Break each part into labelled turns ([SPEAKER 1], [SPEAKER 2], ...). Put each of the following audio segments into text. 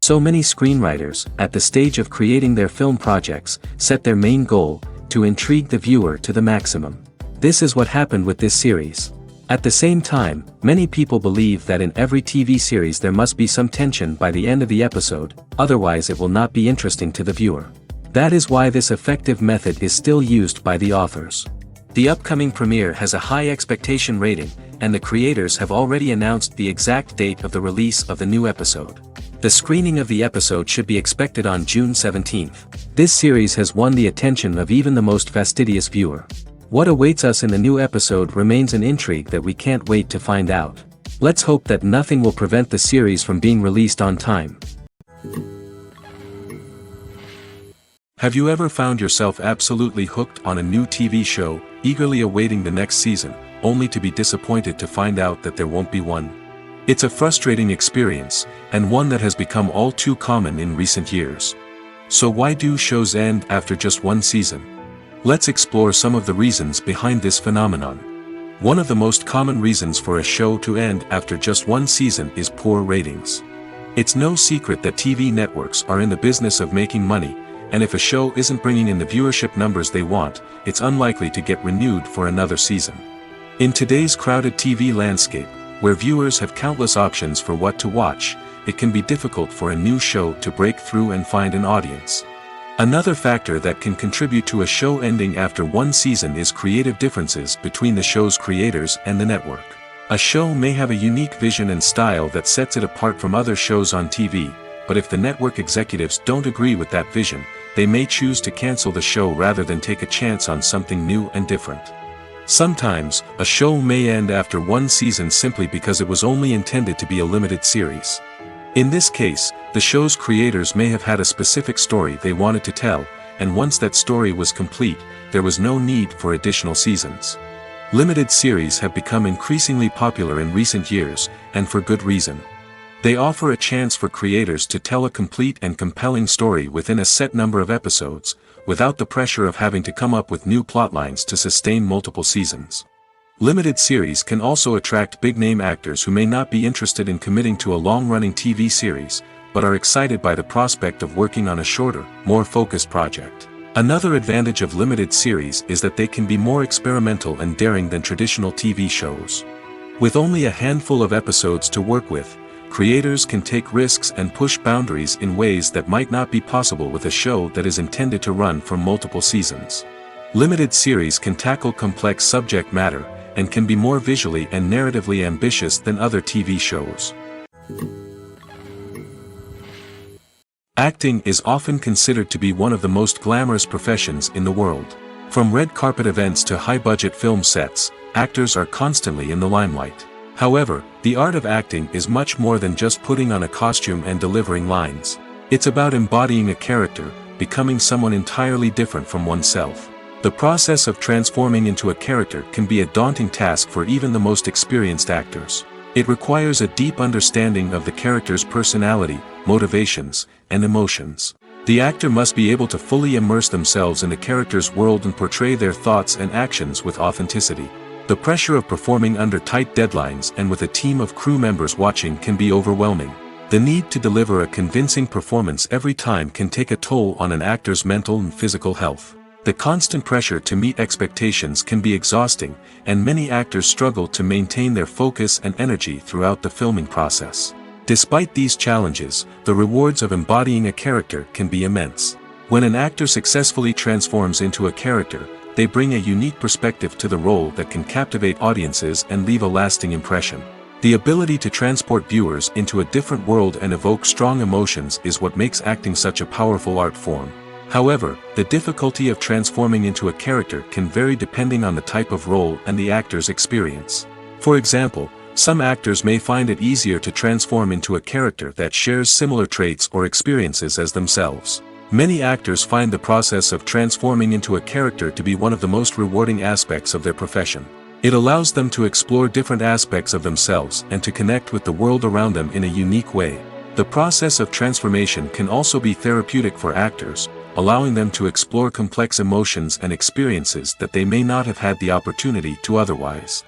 [SPEAKER 1] So many screenwriters, at the stage of creating their film projects, set their main goal, to intrigue the viewer to the maximum. This is what happened with this series. At the same time, many people believe that in every TV series there must be some tension by the end of the episode, otherwise it will not be interesting to the viewer. That is why this effective method is still used by the authors. The upcoming premiere has a high expectation rating, and the creators have already announced the exact date of the release of the new episode. The screening of the episode should be expected on June 17th. This series has won the attention of even the most fastidious viewer. What awaits us in the new episode remains an intrigue that we can't wait to find out. Let's hope that nothing will prevent the series from being released on time.
[SPEAKER 2] Have you ever found yourself absolutely hooked on a new TV show, eagerly awaiting the next season, only to be disappointed to find out that there won't be one? It's a frustrating experience, and one that has become all too common in recent years. So why do shows end after just one season? Let's explore some of the reasons behind this phenomenon. One of the most common reasons for a show to end after just one season is poor ratings. It's no secret that TV networks are in the business of making money, and if a show isn't bringing in the viewership numbers they want, it's unlikely to get renewed for another season. In today's crowded TV landscape, where viewers have countless options for what to watch, it can be difficult for a new show to break through and find an audience. Another factor that can contribute to a show ending after one season is creative differences between the show's creators and the network. A show may have a unique vision and style that sets it apart from other shows on TV, but if the network executives don't agree with that vision, they may choose to cancel the show rather than take a chance on something new and different. Sometimes, a show may end after one season simply because it was only intended to be a limited series. In this case, the show's creators may have had a specific story they wanted to tell, and once that story was complete, there was no need for additional seasons. Limited series have become increasingly popular in recent years, and for good reason. They offer a chance for creators to tell a complete and compelling story within a set number of episodes, without the pressure of having to come up with new plotlines to sustain multiple seasons. Limited series can also attract big-name actors who may not be interested in committing to a long-running TV series, but are excited by the prospect of working on a shorter, more focused project. Another advantage of limited series is that they can be more experimental and daring than traditional TV shows. With only a handful of episodes to work with, creators can take risks and push boundaries in ways that might not be possible with a show that is intended to run for multiple seasons. Limited series can tackle complex subject matter, and can be more visually and narratively ambitious than other TV shows. Acting is often considered to be one of the most glamorous professions in the world. From red carpet events to high-budget film sets, actors are constantly in the limelight. However, the art of acting is much more than just putting on a costume and delivering lines. It's about embodying a character, becoming someone entirely different from oneself. The process of transforming into a character can be a daunting task for even the most experienced actors. It requires a deep understanding of the character's personality, motivations, and emotions. The actor must be able to fully immerse themselves in the character's world and portray their thoughts and actions with authenticity. The pressure of performing under tight deadlines and with a team of crew members watching can be overwhelming. The need to deliver a convincing performance every time can take a toll on an actor's mental and physical health. The constant pressure to meet expectations can be exhausting, and many actors struggle to maintain their focus and energy throughout the filming process. Despite these challenges, the rewards of embodying a character can be immense. When an actor successfully transforms into a character, they bring a unique perspective to the role that can captivate audiences and leave a lasting impression. The ability to transport viewers into a different world and evoke strong emotions is what makes acting such a powerful art form. However, the difficulty of transforming into a character can vary depending on the type of role and the actor's experience. For example, some actors may find it easier to transform into a character that shares similar traits or experiences as themselves. Many actors find the process of transforming into a character to be one of the most rewarding aspects of their profession. It allows them to explore different aspects of themselves and to connect with the world around them in a unique way. The process of transformation can also be therapeutic for actors, allowing them to explore complex emotions and experiences that they may not have had the opportunity to otherwise.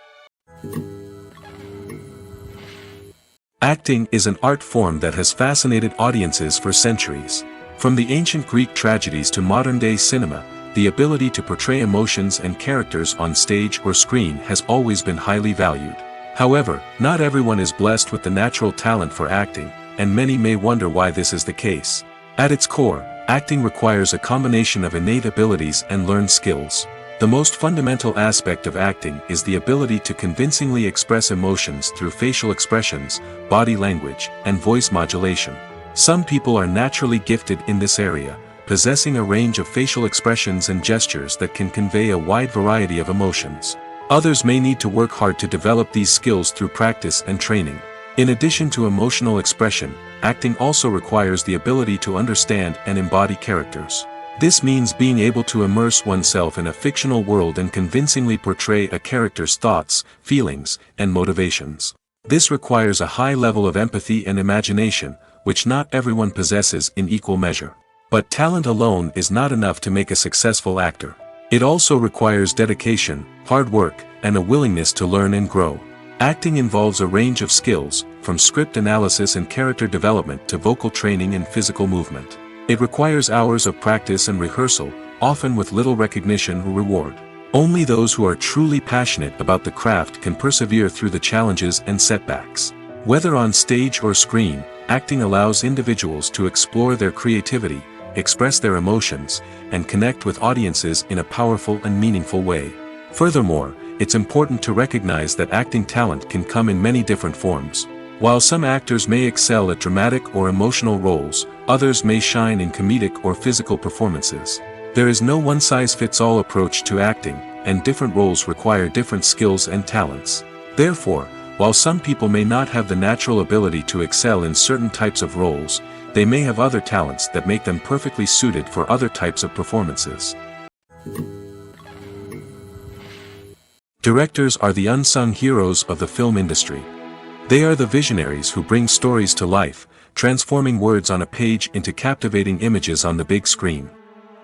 [SPEAKER 2] Acting is an art form that has fascinated audiences for centuries. From the ancient Greek tragedies to modern-day cinema, the ability to portray emotions and characters on stage or screen has always been highly valued. However, not everyone is blessed with the natural talent for acting, and many may wonder why this is the case. At its core, acting requires a combination of innate abilities and learned skills. The most fundamental aspect of acting is the ability to convincingly express emotions through facial expressions, body language, and voice modulation. Some people are naturally gifted in this area, possessing a range of facial expressions and gestures that can convey a wide variety of emotions. Others may need to work hard to develop these skills through practice and training. In addition to emotional expression, acting also requires the ability to understand and embody characters. This means being able to immerse oneself in a fictional world and convincingly portray a character's thoughts, feelings, and motivations. This requires a high level of empathy and imagination, which not everyone possesses in equal measure. But talent alone is not enough to make a successful actor. It also requires dedication, hard work, and a willingness to learn and grow. Acting involves a range of skills, from script analysis and character development to vocal training and physical movement. It requires hours of practice and rehearsal, often with little recognition or reward. Only those who are truly passionate about the craft can persevere through the challenges and setbacks. Whether on stage or screen, acting allows individuals to explore their creativity, express their emotions, and connect with audiences in a powerful and meaningful way. Furthermore, it's important to recognize that acting talent can come in many different forms. While some actors may excel at dramatic or emotional roles, others may shine in comedic or physical performances. There is no one-size-fits-all approach to acting, and different roles require different skills and talents. Therefore, while some people may not have the natural ability to excel in certain types of roles, they may have other talents that make them perfectly suited for other types of performances. Directors are the unsung heroes of the film industry. They are the visionaries who bring stories to life, transforming words on a page into captivating images on the big screen.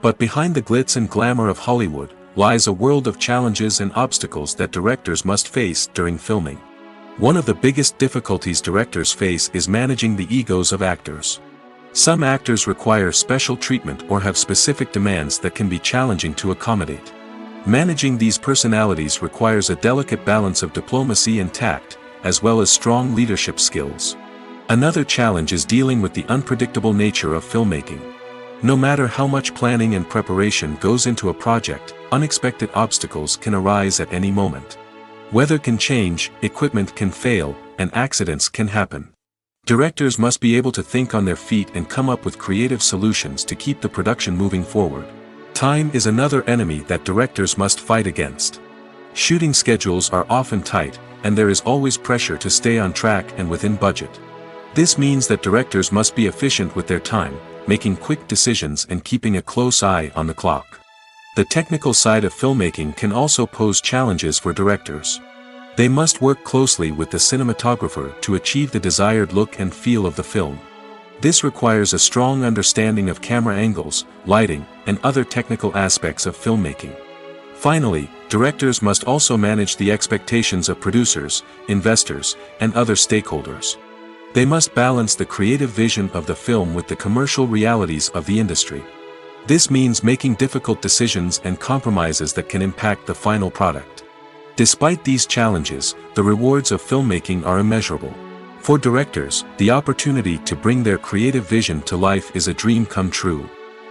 [SPEAKER 2] But behind the glitz and glamour of Hollywood, lies a world of challenges and obstacles that directors must face during filming. One of the biggest difficulties directors face is managing the egos of actors. Some actors require special treatment or have specific demands that can be challenging to accommodate. Managing these personalities requires a delicate balance of diplomacy and tact, as well as strong leadership skills. Another challenge is dealing with the unpredictable nature of filmmaking. No matter how much planning and preparation goes into a project, unexpected obstacles can arise at any moment. Weather can change, equipment can fail, and accidents can happen. Directors must be able to think on their feet and come up with creative solutions to keep the production moving forward. Time is another enemy that directors must fight against. Shooting schedules are often tight, and there is always pressure to stay on track and within budget. This means that directors must be efficient with their time, making quick decisions and keeping a close eye on the clock. The technical side of filmmaking can also pose challenges for directors. They must work closely with the cinematographer to achieve the desired look and feel of the film. This requires a strong understanding of camera angles, lighting, and other technical aspects of filmmaking. Finally, directors must also manage the expectations of producers, investors, and other stakeholders. They must balance the creative vision of the film with the commercial realities of the industry. This means making difficult decisions and compromises that can impact the final product. Despite these challenges, the rewards of filmmaking are immeasurable. For directors, the opportunity to bring their creative vision to life is a dream come true.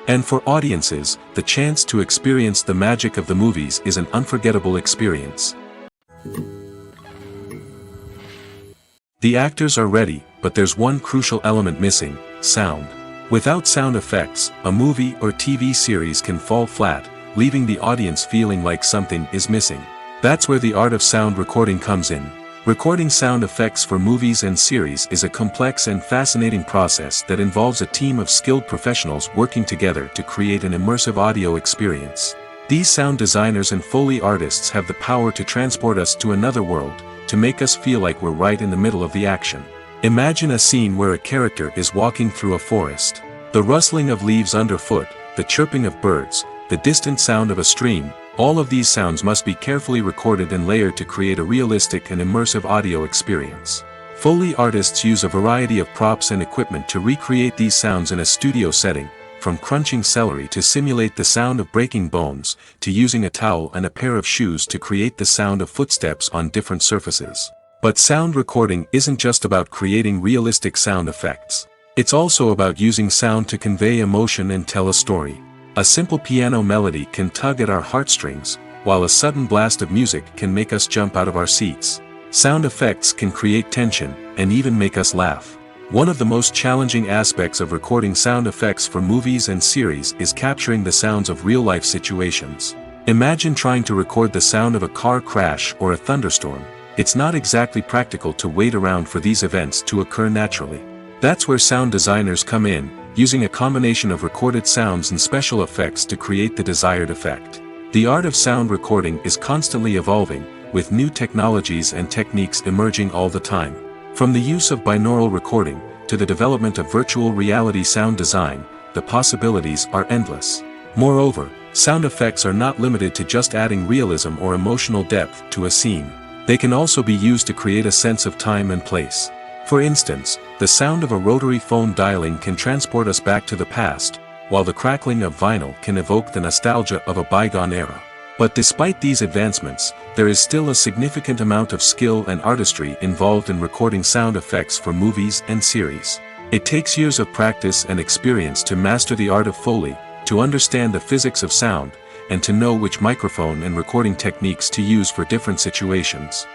[SPEAKER 2] And for audiences, the chance to experience the magic of the movies is an unforgettable experience. The actors are ready, but there's one crucial element missing: sound. Without sound effects, a movie or TV series can fall flat, leaving the audience feeling like something is missing. That's where the art of sound recording comes in. Recording sound effects for movies and series is a complex and fascinating process that involves a team of skilled professionals working together to create an immersive audio experience. These sound designers and Foley artists have the power to transport us to another world, to make us feel like we're right in the middle of the action. Imagine a scene where a character is walking through a forest. The rustling of leaves underfoot, the chirping of birds, the distant sound of a stream, all of these sounds must be carefully recorded and layered to create a realistic and immersive audio experience. Foley artists use a variety of props and equipment to recreate these sounds in a studio setting, from crunching celery to simulate the sound of breaking bones, to using a towel and a pair of shoes to create the sound of footsteps on different surfaces. But sound recording isn't just about creating realistic sound effects. It's also about using sound to convey emotion and tell a story. A simple piano melody can tug at our heartstrings, while a sudden blast of music can make us jump out of our seats. Sound effects can create tension, and even make us laugh. One of the most challenging aspects of recording sound effects for movies and series is capturing the sounds of real-life situations. Imagine trying to record the sound of a car crash or a thunderstorm. It's not exactly practical to wait around for these events to occur naturally. That's where sound designers come in, using a combination of recorded sounds and special effects to create the desired effect. The art of sound recording is constantly evolving, with new technologies and techniques emerging all the time. From the use of binaural recording, to the development of virtual reality sound design, the possibilities are endless. Moreover, sound effects are not limited to just adding realism or emotional depth to a scene. They can also be used to create a sense of time and place. For instance, the sound of a rotary phone dialing can transport us back to the past, while the crackling of vinyl can evoke the nostalgia of a bygone era. But despite these advancements, there is still a significant amount of skill and artistry involved in recording sound effects for movies and series. It takes years of practice and experience to master the art of Foley, to understand the physics of sound, and to know which microphone and recording techniques to use for different situations.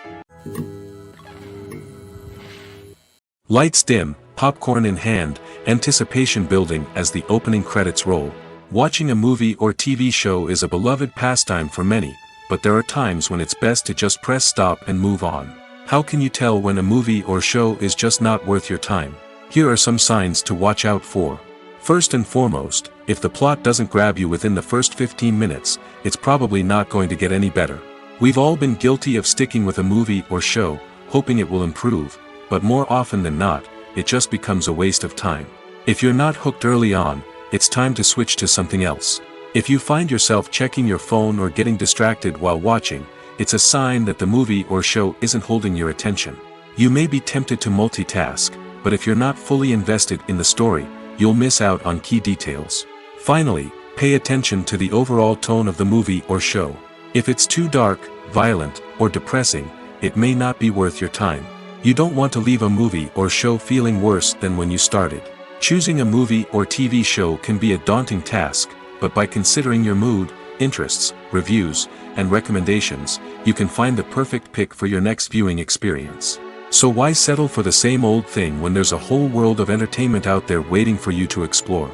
[SPEAKER 2] Lights dim, popcorn in hand, anticipation building as the opening credits roll. Watching a movie or TV show is a beloved pastime for many, but there are times when it's best to just press stop and move on. How can you tell when a movie or show is just not worth your time? Here are some signs to watch out for. First and foremost, if the plot doesn't grab you within the first 15 minutes, it's probably not going to get any better. We've all been guilty of sticking with a movie or show, hoping it will improve, but more often than not, it just becomes a waste of time. If you're not hooked early on, it's time to switch to something else. If you find yourself checking your phone or getting distracted while watching, it's a sign that the movie or show isn't holding your attention. You may be tempted to multitask, but if you're not fully invested in the story, you'll miss out on key details. Finally, pay attention to the overall tone of the movie or show. If it's too dark, violent, or depressing, it may not be worth your time. You don't want to leave a movie or show feeling worse than when you started. Choosing a movie or TV show can be a daunting task, but by considering your mood, interests, reviews, and recommendations, you can find the perfect pick for your next viewing experience. So why settle for the same old thing when there's a whole world of entertainment out there waiting for you to explore?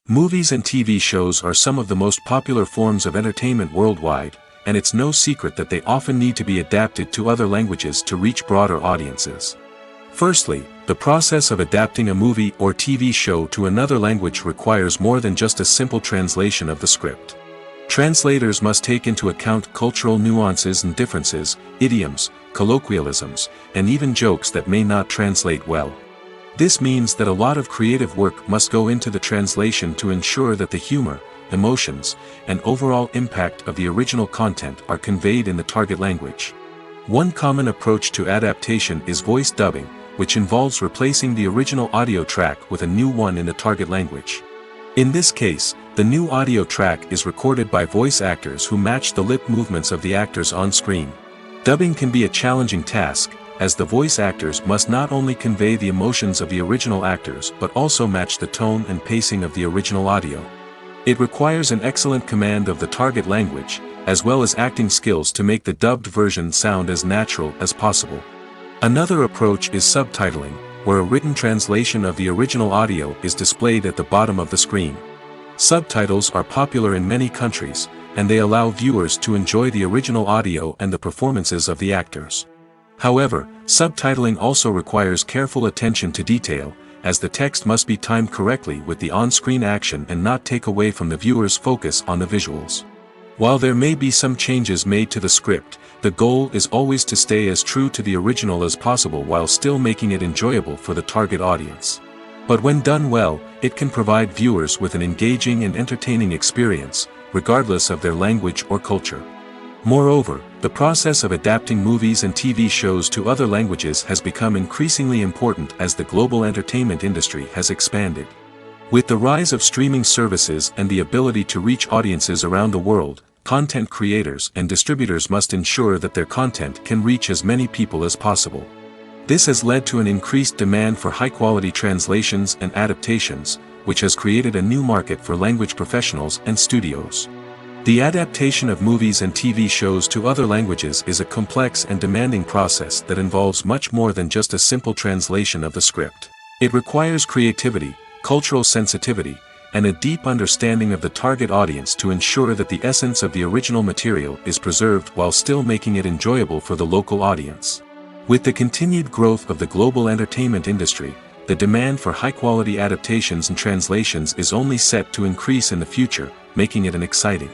[SPEAKER 2] Movies and TV shows are some of the most popular forms of entertainment worldwide, and it's no secret that they often need to be adapted to other languages to reach broader audiences. Firstly, the process of adapting a movie or TV show to another language requires more than just a simple translation of the script. Translators must take into account cultural nuances and differences, idioms, colloquialisms, and even jokes that may not translate well. This means that a lot of creative work must go into the translation to ensure that the humor, emotions, and overall impact of the original content are conveyed in the target language. One common approach to adaptation is voice dubbing, which involves replacing the original audio track with a new one in the target language. In this case, the new audio track is recorded by voice actors who match the lip movements of the actors on screen. Dubbing can be a challenging task, as the voice actors must not only convey the emotions of the original actors but also match the tone and pacing of the original audio. It requires an excellent command of the target language, as well as acting skills to make the dubbed version sound as natural as possible. Another approach is subtitling, where a written translation of the original audio is displayed at the bottom of the screen. Subtitles are popular in many countries, and they allow viewers to enjoy the original audio and the performances of the actors. However, subtitling also requires careful attention to detail, as the text must be timed correctly with the on-screen action and not take away from the viewer's focus on the visuals. While there may be some changes made to the script, the goal is always to stay as true to the original as possible while still making it enjoyable for the target audience. But when done well, it can provide viewers with an engaging and entertaining experience, regardless of their language or culture. Moreover, the process of adapting movies and TV shows to other languages has become increasingly important as the global entertainment industry has expanded. With the rise of streaming services and the ability to reach audiences around the world, content creators and distributors must ensure that their content can reach as many people as possible. This has led to an increased demand for high-quality translations and adaptations, which has created a new market for language professionals and studios. The adaptation of movies and TV shows to other languages is a complex and demanding process that involves much more than just a simple translation of the script. It requires creativity, cultural sensitivity, and a deep understanding of the target audience to ensure that the essence of the original material is preserved while still making it enjoyable for the local audience. With the continued growth of the global entertainment industry, the demand for high-quality adaptations and translations is only set to increase in the future, making it an exciting.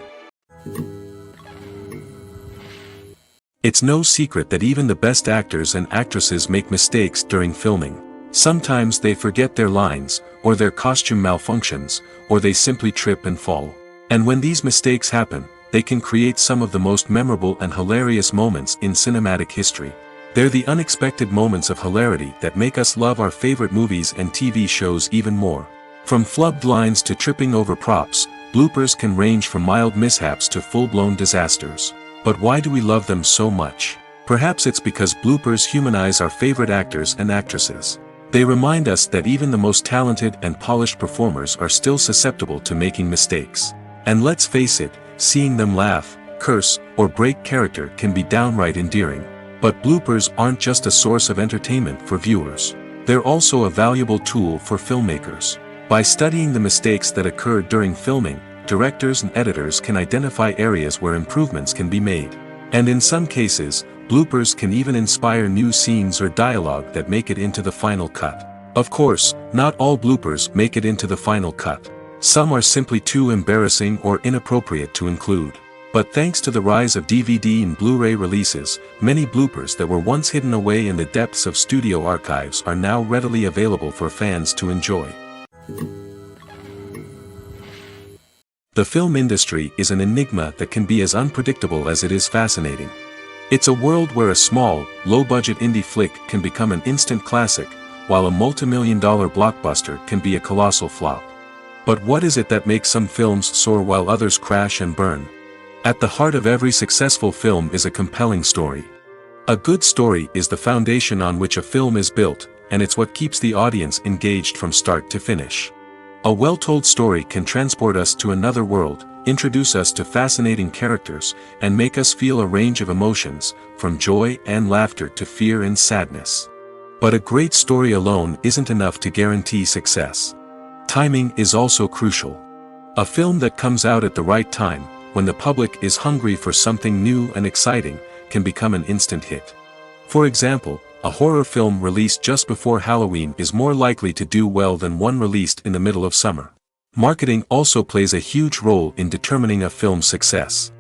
[SPEAKER 2] It's no secret that even the best actors and actresses make mistakes during filming. Sometimes they forget their lines, or their costume malfunctions, or they simply trip and fall. And when these mistakes happen, they can create some of the most memorable and hilarious moments in cinematic history. They're the unexpected moments of hilarity that make us love our favorite movies and TV shows even more. From flubbed lines to tripping over props, bloopers can range from mild mishaps to full-blown disasters. But why do we love them so much? Perhaps it's because bloopers humanize our favorite actors and actresses. They remind us that even the most talented and polished performers are still susceptible to making mistakes. And let's face it, seeing them laugh, curse, or break character can be downright endearing. But bloopers aren't just a source of entertainment for viewers. They're also a valuable tool for filmmakers. By studying the mistakes that occurred during filming, directors and editors can identify areas where improvements can be made. And in some cases, bloopers can even inspire new scenes or dialogue that make it into the final cut. Of course, not all bloopers make it into the final cut. Some are simply too embarrassing or inappropriate to include. But thanks to the rise of DVD and Blu-ray releases, many bloopers that were once hidden away in the depths of studio archives are now readily available for fans to enjoy. The film industry is an enigma that can be as unpredictable as it is fascinating. It's a world where a small, low-budget indie flick can become an instant classic, while a multi-million-dollar blockbuster can be a colossal flop. But what is it that makes some films soar while others crash and burn? At the heart of every successful film is a compelling story. A good story is the foundation on which a film is built, and it's what keeps the audience engaged from start to finish. A well-told story can transport us to another world, introduce us to fascinating characters, and make us feel a range of emotions, from joy and laughter to fear and sadness. But a great story alone isn't enough to guarantee success. Timing is also crucial. A film that comes out at the right time, when the public is hungry for something new and exciting, can become an instant hit. For example, a horror film released just before Halloween is more likely to do well than one released in the middle of summer. Marketing also plays a huge role in determining a film's success.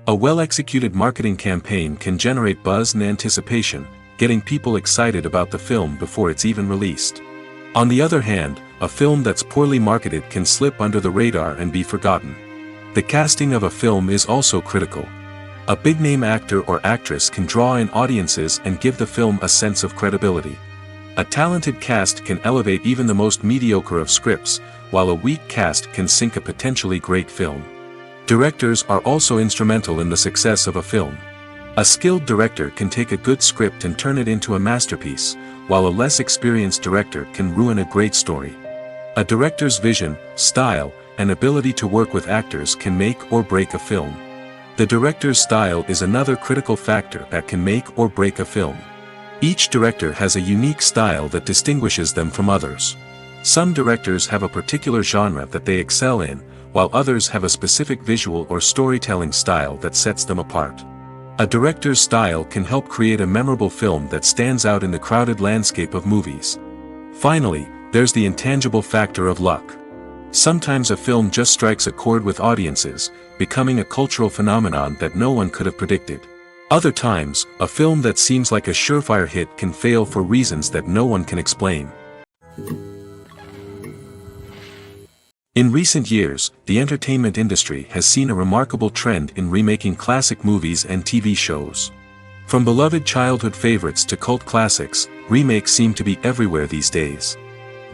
[SPEAKER 2] A well-executed marketing campaign can generate buzz and anticipation, getting people excited about the film before it's even released. On the other hand, a film that's poorly marketed can slip under the radar and be forgotten. The casting of a film is also critical. A big-name actor or actress can draw in audiences and give the film a sense of credibility. A talented cast can elevate even the most mediocre of scripts, while a weak cast can sink a potentially great film. Directors are also instrumental in the success of a film. A skilled director can take a good script and turn it into a masterpiece, while a less experienced director can ruin a great story. A director's vision, style, and ability to work with actors can make or break a film. The director's style is another critical factor that can make or break a film. Each director has a unique style that distinguishes them from others. Some directors have a particular genre that they excel in, while others have a specific visual or storytelling style that sets them apart. A director's style can help create a memorable film that stands out in the crowded landscape of movies. Finally, there's the intangible factor of luck. Sometimes a film just strikes a chord with audiences, becoming a cultural phenomenon that no one could have predicted. Other times, a film that seems like a surefire hit can fail for reasons that no one can explain. In recent years, the entertainment industry has seen a remarkable trend in remaking classic movies and TV shows. From beloved childhood favorites to cult classics, remakes seem to be everywhere these days.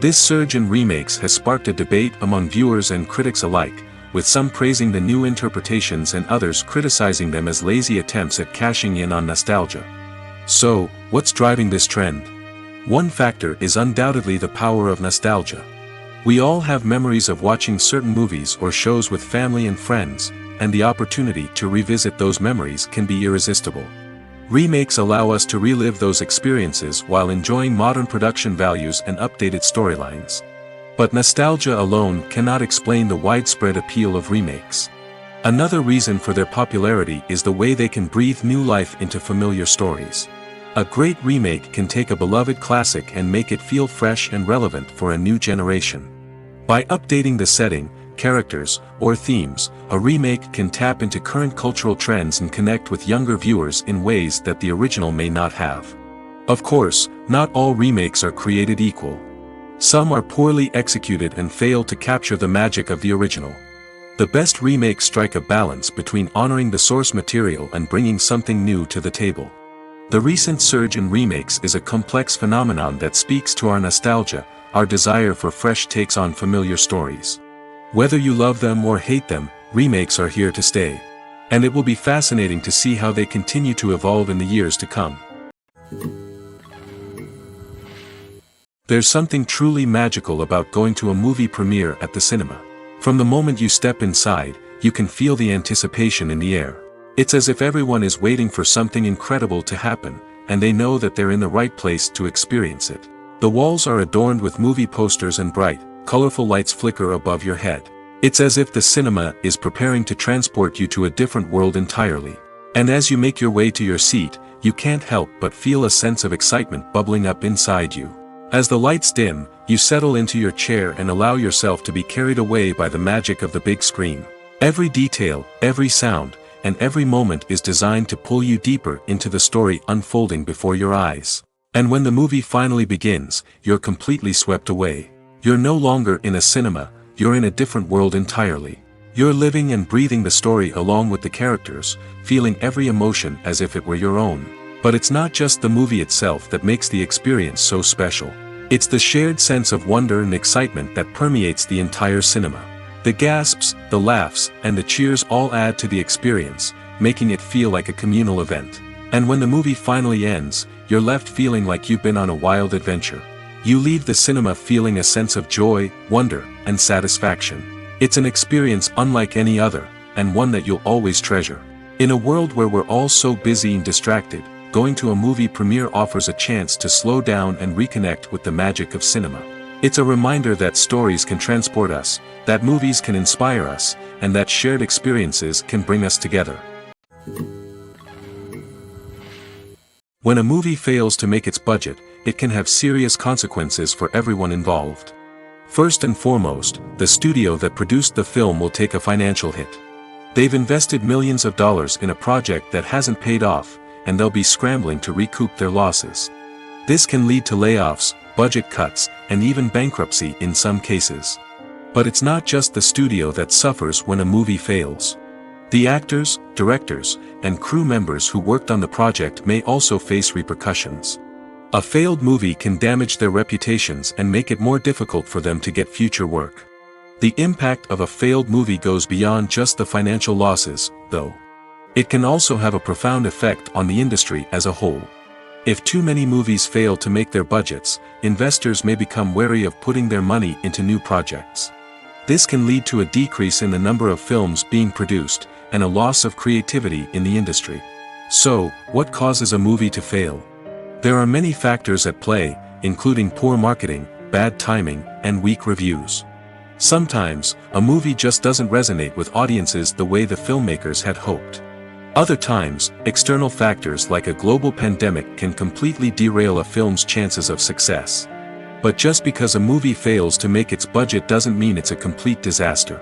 [SPEAKER 2] This surge in remakes has sparked a debate among viewers and critics alike, with some praising the new interpretations and others criticizing them as lazy attempts at cashing in on nostalgia. So, what's driving this trend? One factor is undoubtedly the power of nostalgia. We all have memories of watching certain movies or shows with family and friends, and the opportunity to revisit those memories can be irresistible. Remakes allow us to relive those experiences while enjoying modern production values and updated storylines. But nostalgia alone cannot explain the widespread appeal of remakes. Another reason for their popularity is the way they can breathe new life into familiar stories. A great remake can take a beloved classic and make it feel fresh and relevant for a new generation. By updating the setting, characters, or themes, a remake can tap into current cultural trends and connect with younger viewers in ways that the original may not have. Of course, not all remakes are created equal. Some are poorly executed and fail to capture the magic of the original. The best remakes strike a balance between honoring the source material and bringing something new to the table. The recent surge in remakes is a complex phenomenon that speaks to our nostalgia, our desire for fresh takes on familiar stories. Whether you love them or hate them, remakes are here to stay. And it will be fascinating to see how they continue to evolve in the years to come. There's something truly magical about going to a movie premiere at the cinema. From the moment you step inside, you can feel the anticipation in the air. It's as if everyone is waiting for something incredible to happen, and they know that they're in the right place to experience it. The walls are adorned with movie posters and bright, colorful lights flicker above your head. It's as if the cinema is preparing to transport you to a different world entirely. And as you make your way to your seat, you can't help but feel a sense of excitement bubbling up inside you. As the lights dim, you settle into your chair and allow yourself to be carried away by the magic of the big screen. Every detail, every sound, and every moment is designed to pull you deeper into the story unfolding before your eyes. And when the movie finally begins, you're completely swept away. You're no longer in a cinema, you're in a different world entirely. You're living and breathing the story along with the characters, feeling every emotion as if it were your own. But it's not just the movie itself that makes the experience so special. It's the shared sense of wonder and excitement that permeates the entire cinema. The gasps, the laughs, and the cheers all add to the experience, making it feel like a communal event. And when the movie finally ends, you're left feeling like you've been on a wild adventure. You leave the cinema feeling a sense of joy, wonder, and satisfaction. It's an experience unlike any other, and one that you'll always treasure. In a world where we're all so busy and distracted, going to a movie premiere offers a chance to slow down and reconnect with the magic of cinema. It's a reminder that stories can transport us, that movies can inspire us, and that shared experiences can bring us together. When a movie fails to make its budget, it can have serious consequences for everyone involved. First and foremost, the studio that produced the film will take a financial hit. They've invested millions of dollars in a project that hasn't paid off, and they'll be scrambling to recoup their losses. This can lead to layoffs, budget cuts, and even bankruptcy in some cases. But it's not just the studio that suffers when a movie fails. The actors, directors, and crew members who worked on the project may also face repercussions. A failed movie can damage their reputations and make it more difficult for them to get future work. The impact of a failed movie goes beyond just the financial losses, though. It can also have a profound effect on the industry as a whole. If too many movies fail to make their budgets, investors may become wary of putting their money into new projects. This can lead to a decrease in the number of films being produced, and a loss of creativity in the industry. So, what causes a movie to fail? There are many factors at play, including poor marketing, bad timing, and weak reviews. Sometimes, a movie just doesn't resonate with audiences the way the filmmakers had hoped. Other times, external factors like a global pandemic can completely derail a film's chances of success. But just because a movie fails to make its budget doesn't mean it's a complete disaster.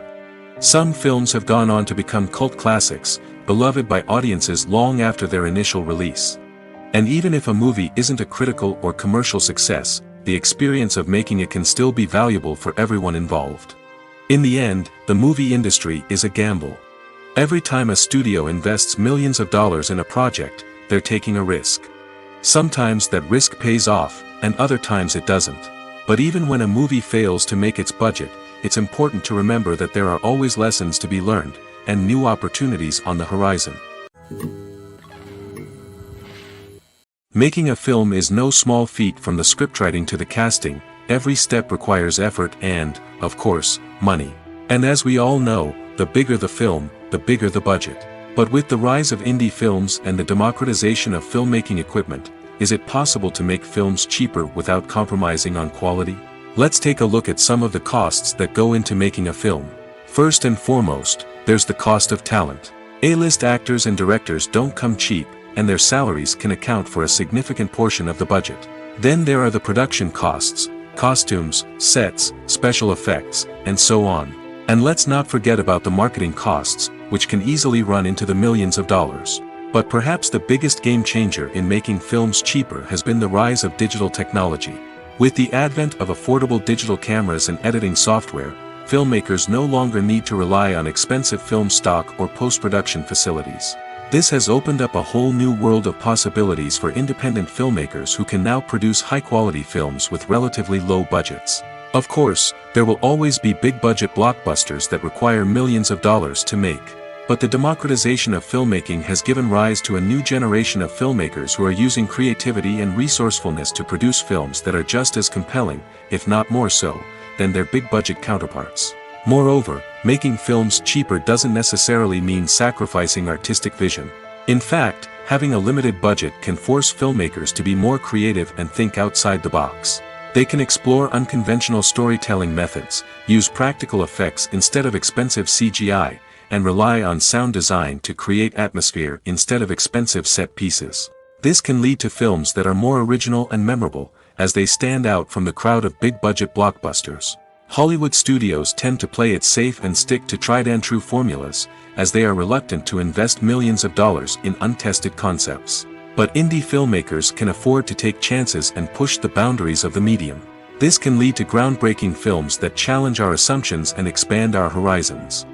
[SPEAKER 2] Some films have gone on to become cult classics, beloved by audiences long after their initial release. And even if a movie isn't a critical or commercial success, the experience of making it can still be valuable for everyone involved. In the end, the movie industry is a gamble. Every time a studio invests millions of dollars in a project, they're taking a risk. Sometimes that risk pays off, and other times it doesn't. But even when a movie fails to make its budget, it's important to remember that there are always lessons to be learned, and new opportunities on the horizon. Making a film is no small feat. From the scriptwriting to the casting, every step requires effort and, of course, money. And as we all know, the bigger the film, the bigger the budget. But with the rise of indie films and the democratization of filmmaking equipment, is it possible to make films cheaper without compromising on quality? Let's take a look at some of the costs that go into making a film. First and foremost, there's the cost of talent. A-list actors and directors don't come cheap, and their salaries can account for a significant portion of the budget. Then there are the production costs, costumes, sets, special effects, and so on. And let's not forget about the marketing costs, which can easily run into the millions of dollars. But perhaps the biggest game changer in making films cheaper has been the rise of digital technology. With the advent of affordable digital cameras and editing software, filmmakers no longer need to rely on expensive film stock or post-production facilities. This has opened up a whole new world of possibilities for independent filmmakers who can now produce high-quality films with relatively low budgets. Of course, there will always be big-budget blockbusters that require millions of dollars to make. But the democratization of filmmaking has given rise to a new generation of filmmakers who are using creativity and resourcefulness to produce films that are just as compelling, if not more so, than their big-budget counterparts. Moreover, making films cheaper doesn't necessarily mean sacrificing artistic vision. In fact, having a limited budget can force filmmakers to be more creative and think outside the box. They can explore unconventional storytelling methods, use practical effects instead of expensive CGI, and rely on sound design to create atmosphere instead of expensive set pieces. This can lead to films that are more original and memorable, as they stand out from the crowd of big-budget blockbusters. Hollywood studios tend to play it safe and stick to tried-and-true formulas, as they are reluctant to invest millions of dollars in untested concepts. But indie filmmakers can afford to take chances and push the boundaries of the medium. This can lead to groundbreaking films that challenge our assumptions and expand our horizons.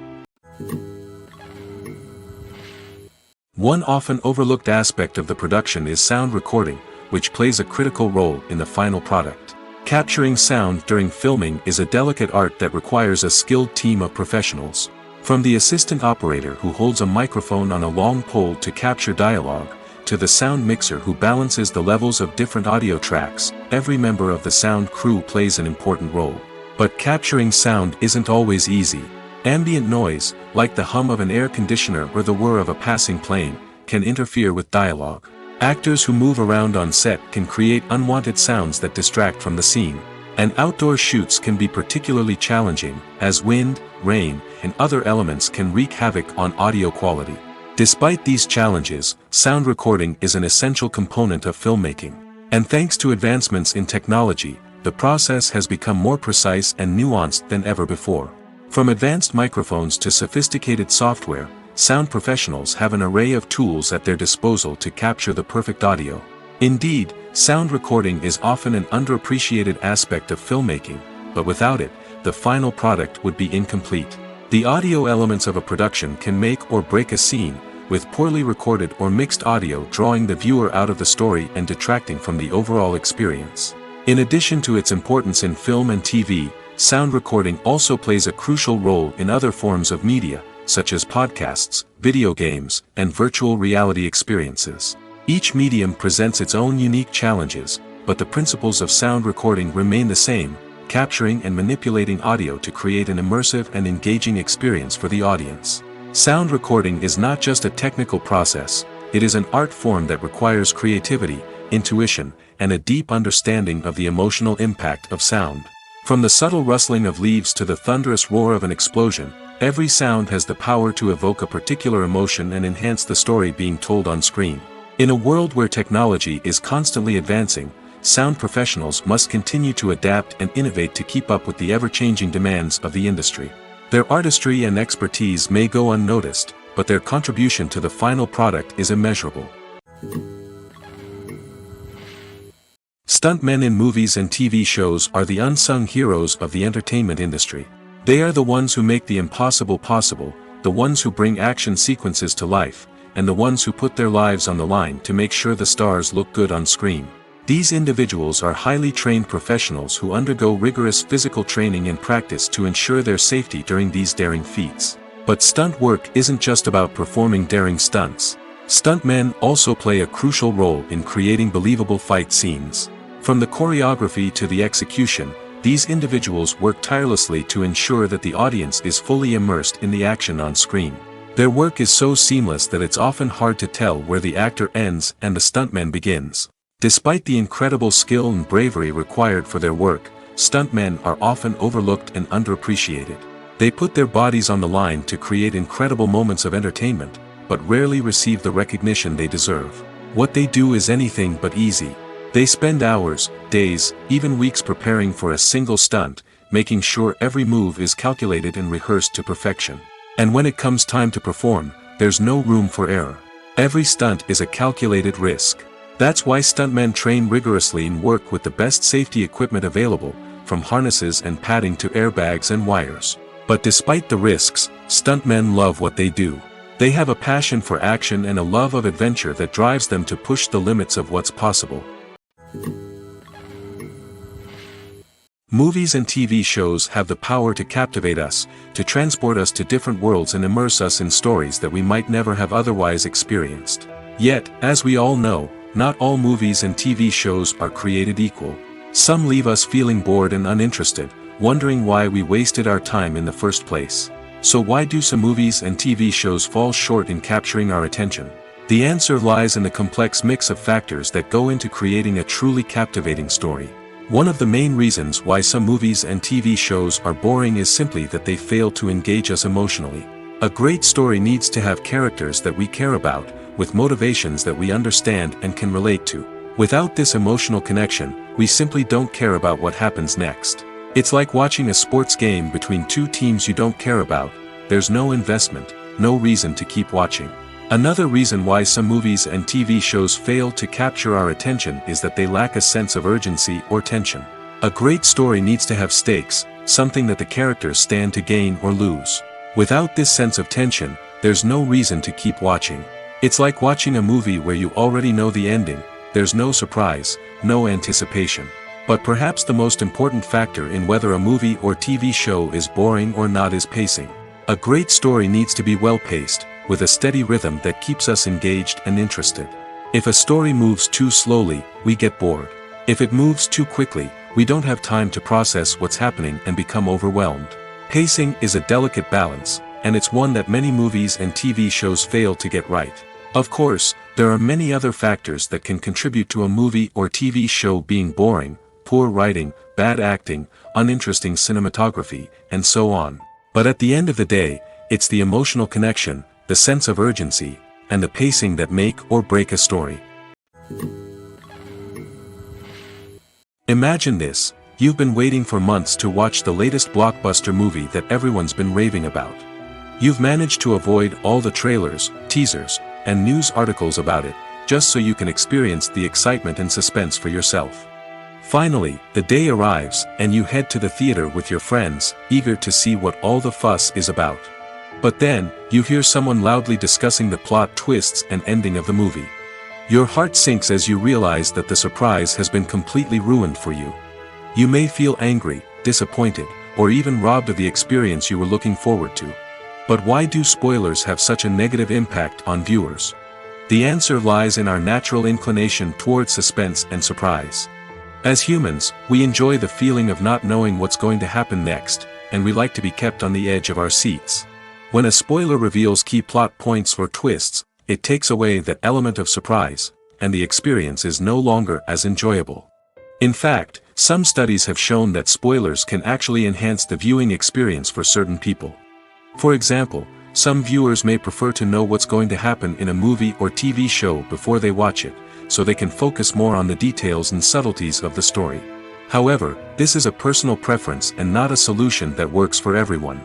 [SPEAKER 2] One often overlooked aspect of the production is sound recording, which plays a critical role in the final product. Capturing sound during filming is a delicate art that requires a skilled team of professionals. From the assistant operator who holds a microphone on a long pole to capture dialogue, to the sound mixer who balances the levels of different audio tracks, every member of the sound crew plays an important role. But capturing sound isn't always easy. Ambient noise, like the hum of an air conditioner or the whir of a passing plane, can interfere with dialogue. Actors who move around on set can create unwanted sounds that distract from the scene. And outdoor shoots can be particularly challenging, as wind, rain, and other elements can wreak havoc on audio quality. Despite these challenges, sound recording is an essential component of filmmaking. And thanks to advancements in technology, the process has become more precise and nuanced than ever before. From advanced microphones to sophisticated software, sound professionals have an array of tools at their disposal to capture the perfect audio. Indeed, sound recording is often an underappreciated aspect of filmmaking, but without it, the final product would be incomplete. The audio elements of a production can make or break a scene, with poorly recorded or mixed audio drawing the viewer out of the story and detracting from the overall experience. In addition to its importance in film and TV, sound recording also plays a crucial role in other forms of media, such as podcasts, video games, and virtual reality experiences. Each medium presents its own unique challenges, but the principles of sound recording remain the same, capturing and manipulating audio to create an immersive and engaging experience for the audience. Sound recording is not just a technical process, it is an art form that requires creativity, intuition, and a deep understanding of the emotional impact of sound. From the subtle rustling of leaves to the thunderous roar of an explosion, every sound has the power to evoke a particular emotion and enhance the story being told on screen. In a world where technology is constantly advancing, sound professionals must continue to adapt and innovate to keep up with the ever-changing demands of the industry. Their artistry and expertise may go unnoticed, but their contribution to the final product is immeasurable. Stuntmen in movies and TV shows are the unsung heroes of the entertainment industry. They are the ones who make the impossible possible, the ones who bring action sequences to life, and the ones who put their lives on the line to make sure the stars look good on screen. These individuals are highly trained professionals who undergo rigorous physical training and practice to ensure their safety during these daring feats. But stunt work isn't just about performing daring stunts. Stuntmen also play a crucial role in creating believable fight scenes. From the choreography to the execution, these individuals work tirelessly to ensure that the audience is fully immersed in the action on screen. Their work is so seamless that it's often hard to tell where the actor ends and the stuntman begins. Despite the incredible skill and bravery required for their work, stuntmen are often overlooked and underappreciated. They put their bodies on the line to create incredible moments of entertainment, but rarely receive the recognition they deserve. What they do is anything but easy. They spend hours, days, even weeks preparing for a single stunt, making sure every move is calculated and rehearsed to perfection. And when it comes time to perform, there's no room for error. Every stunt is a calculated risk. That's why stuntmen train rigorously and work with the best safety equipment available, from harnesses and padding to airbags and wires. But despite the risks, stuntmen love what they do. They have a passion for action and a love of adventure that drives them to push the limits of what's possible. Movies and TV shows have the power to captivate us, to transport us to different worlds and immerse us in stories that we might never have otherwise experienced. Yet, as we all know, not all movies and TV shows are created equal. Some leave us feeling bored and uninterested, wondering why we wasted our time in the first place. So why do some movies and TV shows fall short in capturing our attention? The answer lies in the complex mix of factors that go into creating a truly captivating story. One of the main reasons why some movies and TV shows are boring is simply that they fail to engage us emotionally. A great story needs to have characters that we care about, with motivations that we understand and can relate to. Without this emotional connection, we simply don't care about what happens next. It's like watching a sports game between two teams you don't care about. There's no investment, no reason to keep watching. Another reason why some movies and TV shows fail to capture our attention is that they lack a sense of urgency or tension. A great story needs to have stakes, something that the characters stand to gain or lose. Without this sense of tension, there's no reason to keep watching. It's like watching a movie where you already know the ending. There's no surprise, no anticipation. But perhaps the most important factor in whether a movie or TV show is boring or not is pacing. A great story needs to be well-paced, with a steady rhythm that keeps us engaged and interested. If a story moves too slowly, we get bored. If it moves too quickly, we don't have time to process what's happening and become overwhelmed. Pacing is a delicate balance, and it's one that many movies and TV shows fail to get right. Of course, there are many other factors that can contribute to a movie or TV show being boring: poor writing, bad acting, uninteresting cinematography, and so on. But at the end of the day, it's the emotional connection, the sense of urgency, and the pacing that make or break a story. Imagine this: you've been waiting for months to watch the latest blockbuster movie that everyone's been raving about. You've managed to avoid all the trailers, teasers, and news articles about it, just so you can experience the excitement and suspense for yourself. Finally, the day arrives, and you head to the theater with your friends, eager to see what all the fuss is about. But then, you hear someone loudly discussing the plot twists and ending of the movie. Your heart sinks as you realize that the surprise has been completely ruined for you. You may feel angry, disappointed, or even robbed of the experience you were looking forward to. But why do spoilers have such a negative impact on viewers? The answer lies in our natural inclination toward suspense and surprise. As humans, we enjoy the feeling of not knowing what's going to happen next, and we like to be kept on the edge of our seats. When a spoiler reveals key plot points or twists, it takes away that element of surprise, and the experience is no longer as enjoyable. In fact, some studies have shown that spoilers can actually enhance the viewing experience for certain people. For example, some viewers may prefer to know what's going to happen in a movie or TV show before they watch it, so they can focus more on the details and subtleties of the story. However, this is a personal preference and not a solution that works for everyone.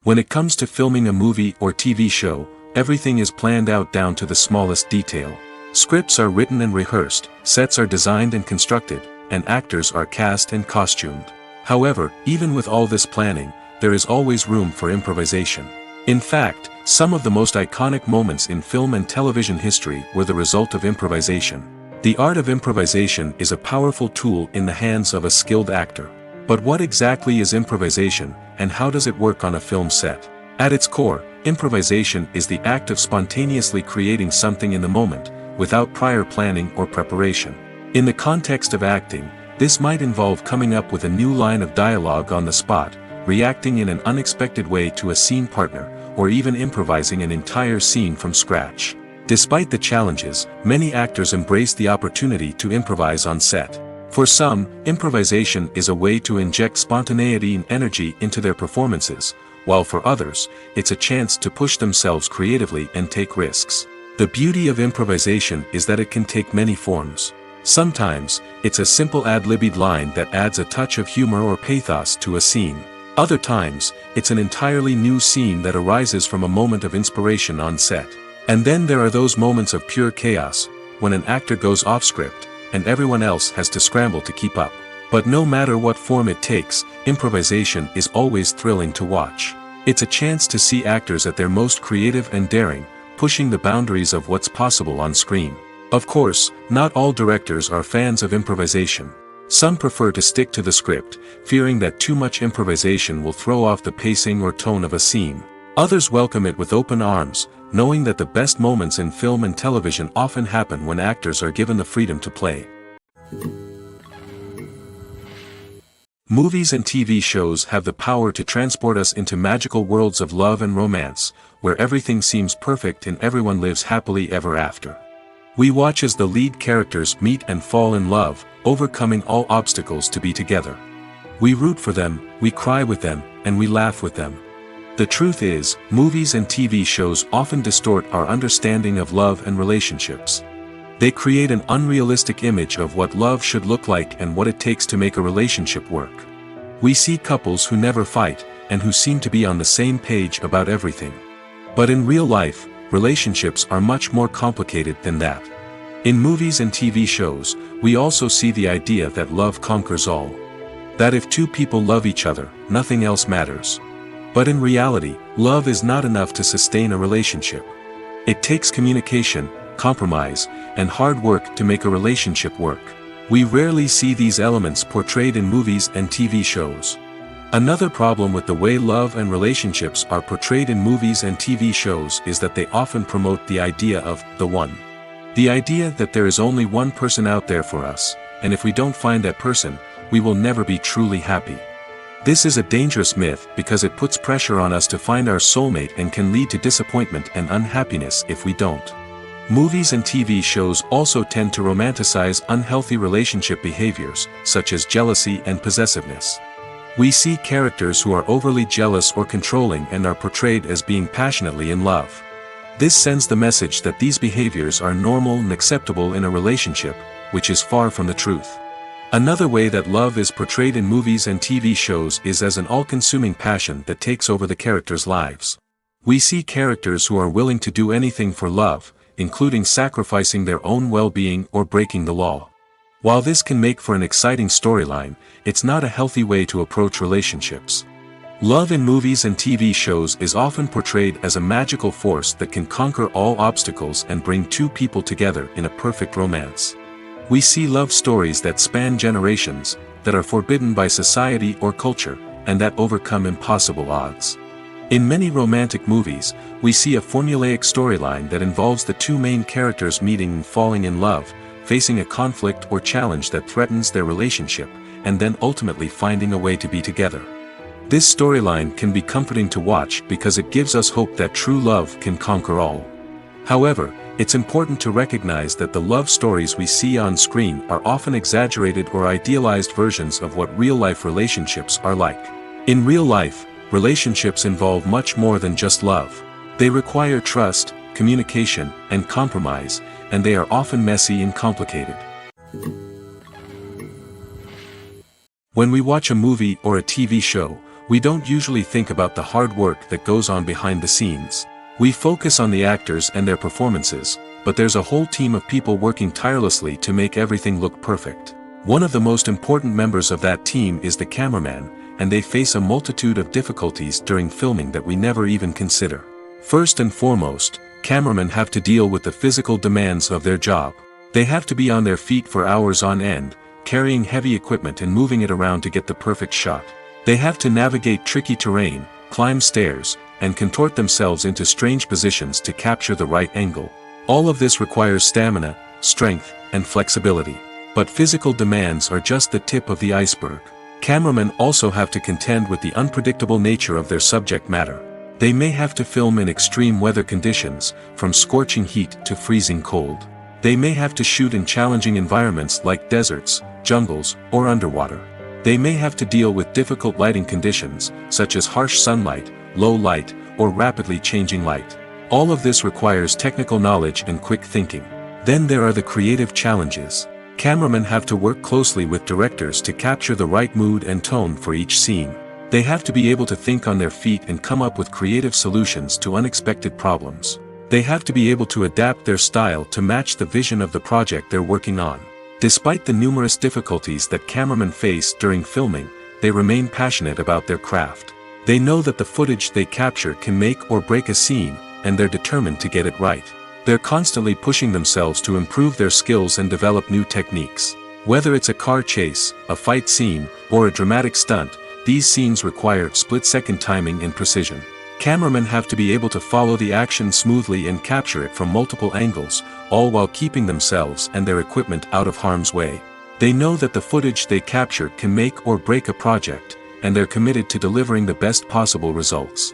[SPEAKER 2] When it comes to filming a movie or TV show, everything is planned out down to the smallest detail. Scripts are written and rehearsed, sets are designed and constructed, and actors are cast and costumed. However, even with all this planning, there is always room for improvisation. In fact, some of the most iconic moments in film and television history were the result of improvisation. The art of improvisation is a powerful tool in the hands of a skilled actor. But what exactly is improvisation, and how does it work on a film set? At its core, improvisation is the act of spontaneously creating something in the moment, without prior planning or preparation. In the context of acting, this might involve coming up with a new line of dialogue on the spot, reacting in an unexpected way to a scene partner, or even improvising an entire scene from scratch. Despite the challenges, many actors embrace the opportunity to improvise on set. For some, improvisation is a way to inject spontaneity and energy into their performances, while for others, it's a chance to push themselves creatively and take risks. The beauty of improvisation is that it can take many forms. Sometimes, it's a simple ad-libbed line that adds a touch of humor or pathos to a scene. Other times, it's an entirely new scene that arises from a moment of inspiration on set. And then there are those moments of pure chaos, when an actor goes off script, and everyone else has to scramble to keep up. But no matter what form it takes, improvisation is always thrilling to watch. It's a chance to see actors at their most creative and daring, pushing the boundaries of what's possible on screen. Of course, not all directors are fans of improvisation. Some prefer to stick to the script, fearing that too much improvisation will throw off the pacing or tone of a scene. Others welcome it with open arms, knowing that the best moments in film and television often happen when actors are given the freedom to play. Movies and TV shows have the power to transport us into magical worlds of love and romance, where everything seems perfect and everyone lives happily ever after. We watch as the lead characters meet and fall in love, overcoming all obstacles to be together. We root for them, we cry with them, and we laugh with them. The truth is, movies and TV shows often distort our understanding of love and relationships. They create an unrealistic image of what love should look like and what it takes to make a relationship work. We see couples who never fight, and who seem to be on the same page about everything. But in real life, relationships are much more complicated than that. In movies and TV shows, we also see the idea that love conquers all. That if two people love each other, nothing else matters. But in reality, love is not enough to sustain a relationship. It takes communication, compromise, and hard work to make a relationship work. We rarely see these elements portrayed in movies and TV shows. Another problem with the way love and relationships are portrayed in movies and TV shows is that they often promote the idea of the one. The idea that there is only one person out there for us, and if we don't find that person, we will never be truly happy. This is a dangerous myth because it puts pressure on us to find our soulmate and can lead to disappointment and unhappiness if we don't. Movies and TV shows also tend to romanticize unhealthy relationship behaviors, such as jealousy and possessiveness. We see characters who are overly jealous or controlling and are portrayed as being passionately in love. This sends the message that these behaviors are normal and acceptable in a relationship, which is far from the truth. Another way that love is portrayed in movies and TV shows is as an all-consuming passion that takes over the characters' lives. We see characters who are willing to do anything for love, including sacrificing their own well-being or breaking the law. While this can make for an exciting storyline, it's not a healthy way to approach relationships. Love in movies and TV shows is often portrayed as a magical force that can conquer all obstacles and bring two people together in a perfect romance. We see love stories that span generations, that are forbidden by society or culture, and that overcome impossible odds. In many romantic movies, we see a formulaic storyline that involves the two main characters meeting and falling in love, facing a conflict or challenge that threatens their relationship, and then ultimately finding a way to be together. This storyline can be comforting to watch because it gives us hope that true love can conquer all. However, it's important to recognize that the love stories we see on screen are often exaggerated or idealized versions of what real-life relationships are like. In real life, relationships involve much more than just love. They require trust, communication, and compromise, and they are often messy and complicated. When we watch a movie or a TV show, we don't usually think about the hard work that goes on behind the scenes. We focus on the actors and their performances, but there's a whole team of people working tirelessly to make everything look perfect. One of the most important members of that team is the cameraman, and they face a multitude of difficulties during filming that we never even consider. First and foremost, cameramen have to deal with the physical demands of their job. They have to be on their feet for hours on end, carrying heavy equipment and moving it around to get the perfect shot. They have to navigate tricky terrain, climb stairs, and contort themselves into strange positions to capture the right angle. All of this requires stamina, strength, and flexibility. But physical demands are just the tip of the iceberg. Cameramen also have to contend with the unpredictable nature of their subject matter. They may have to film in extreme weather conditions, from scorching heat to freezing cold. They may have to shoot in challenging environments like deserts, jungles, or underwater. They may have to deal with difficult lighting conditions, such as harsh sunlight, low light, or rapidly changing light. All of this requires technical knowledge and quick thinking. Then there are the creative challenges. Cameramen have to work closely with directors to capture the right mood and tone for each scene. They have to be able to think on their feet and come up with creative solutions to unexpected problems. They have to be able to adapt their style to match the vision of the project they're working on. Despite the numerous difficulties that cameramen face during filming, they remain passionate about their craft. They know that the footage they capture can make or break a scene, and they're determined to get it right. They're constantly pushing themselves to improve their skills and develop new techniques. Whether it's a car chase, a fight scene, or a dramatic stunt, these scenes require split-second timing and precision. Cameramen have to be able to follow the action smoothly and capture it from multiple angles, all while keeping themselves and their equipment out of harm's way. They know that the footage they capture can make or break a project, and they're committed to delivering the best possible results.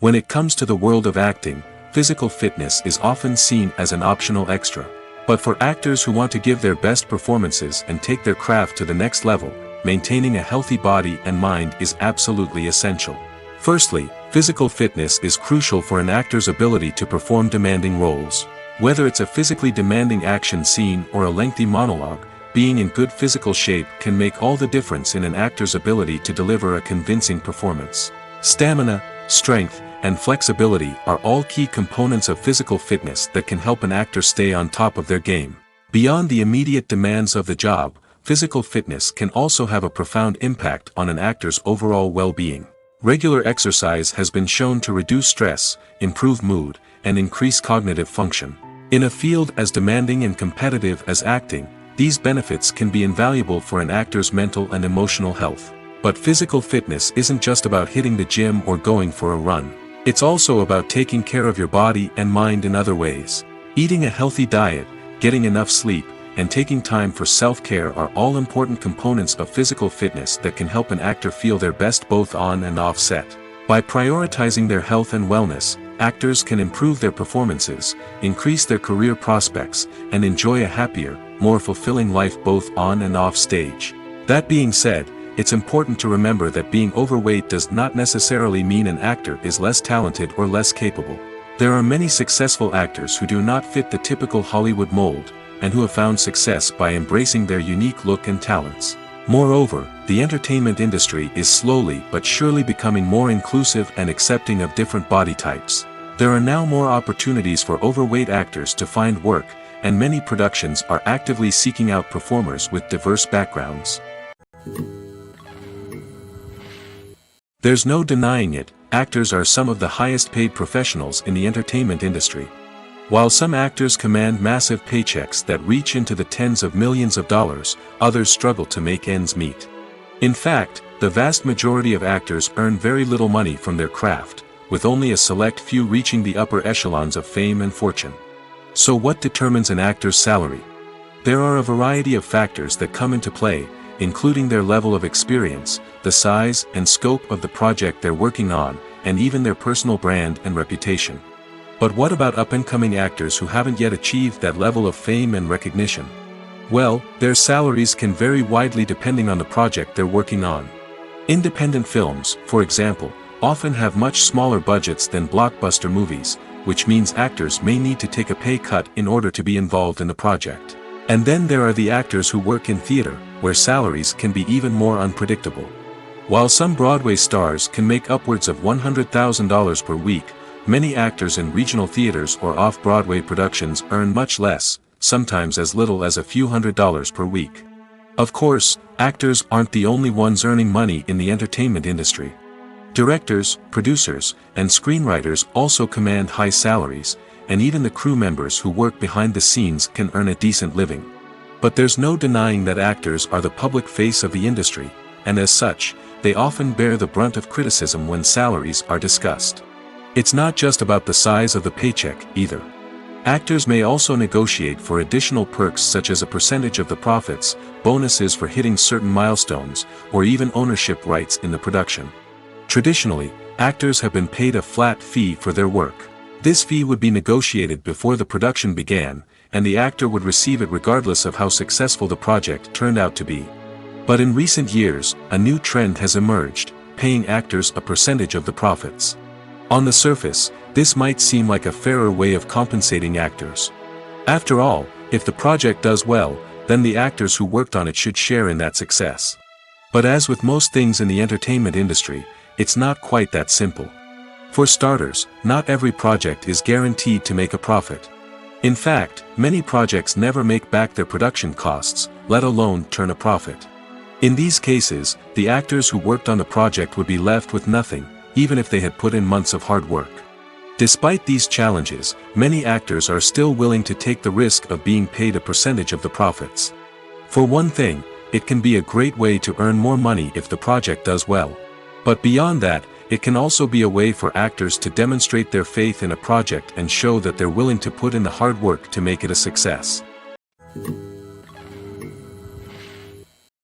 [SPEAKER 2] When it comes to the world of acting, physical fitness is often seen as an optional extra. But for actors who want to give their best performances and take their craft to the next level, maintaining a healthy body and mind is absolutely essential. Firstly, physical fitness is crucial for an actor's ability to perform demanding roles. Whether it's a physically demanding action scene or a lengthy monologue, being in good physical shape can make all the difference in an actor's ability to deliver a convincing performance. Stamina, strength, and flexibility are all key components of physical fitness that can help an actor stay on top of their game. Beyond the immediate demands of the job, physical fitness can also have a profound impact on an actor's overall well-being. Regular exercise has been shown to reduce stress, improve mood, and increase cognitive function. In a field as demanding and competitive as acting, these benefits can be invaluable for an actor's mental and emotional health. But physical fitness isn't just about hitting the gym or going for a run. It's also about taking care of your body and mind in other ways. Eating a healthy diet, getting enough sleep, and taking time for self-care are all important components of physical fitness that can help an actor feel their best both on and off set. By prioritizing their health and wellness, actors can improve their performances, increase their career prospects, and enjoy a happier, more fulfilling life both on and off stage. That being said, it's important to remember that being overweight does not necessarily mean an actor is less talented or less capable. There are many successful actors who do not fit the typical Hollywood mold, and who have found success by embracing their unique look and talents. Moreover, the entertainment industry is slowly but surely becoming more inclusive and accepting of different body types. There are now more opportunities for overweight actors to find work, and many productions are actively seeking out performers with diverse backgrounds. There's no denying it, actors are some of the highest paid professionals in the entertainment industry. While some actors command massive paychecks that reach into the tens of millions of dollars, others struggle to make ends meet. In fact, the vast majority of actors earn very little money from their craft, with only a select few reaching the upper echelons of fame and fortune. So what determines an actor's salary? There are a variety of factors that come into play, including their level of experience, the size and scope of the project they're working on, and even their personal brand and reputation. But what about up-and-coming actors who haven't yet achieved that level of fame and recognition? Well, their salaries can vary widely depending on the project they're working on. Independent films, for example, often have much smaller budgets than blockbuster movies, which means actors may need to take a pay cut in order to be involved in the project. And then there are the actors who work in theater, where salaries can be even more unpredictable. While some Broadway stars can make upwards of $100,000 per week, many actors in regional theaters or off-Broadway productions earn much less, sometimes as little as a few $100s per week. Of course, actors aren't the only ones earning money in the entertainment industry. Directors, producers, and screenwriters also command high salaries, and even the crew members who work behind the scenes can earn a decent living. But there's no denying that actors are the public face of the industry, and as such, they often bear the brunt of criticism when salaries are discussed. It's not just about the size of the paycheck, either. Actors may also negotiate for additional perks such as a percentage of the profits, bonuses for hitting certain milestones, or even ownership rights in the production. Traditionally, actors have been paid a flat fee for their work. This fee would be negotiated before the production began, and the actor would receive it regardless of how successful the project turned out to be. But in recent years, a new trend has emerged, paying actors a percentage of the profits. On the surface, this might seem like a fairer way of compensating actors. After all, if the project does well, then the actors who worked on it should share in that success. But as with most things in the entertainment industry, it's not quite that simple. For starters, not every project is guaranteed to make a profit. In fact, many projects never make back their production costs, let alone turn a profit. In these cases, the actors who worked on the project would be left with nothing, even if they had put in months of hard work. Despite these challenges, many actors are still willing to take the risk of being paid a percentage of the profits. For one thing, it can be a great way to earn more money if the project does well. But beyond that, it can also be a way for actors to demonstrate their faith in a project and show that they're willing to put in the hard work to make it a success.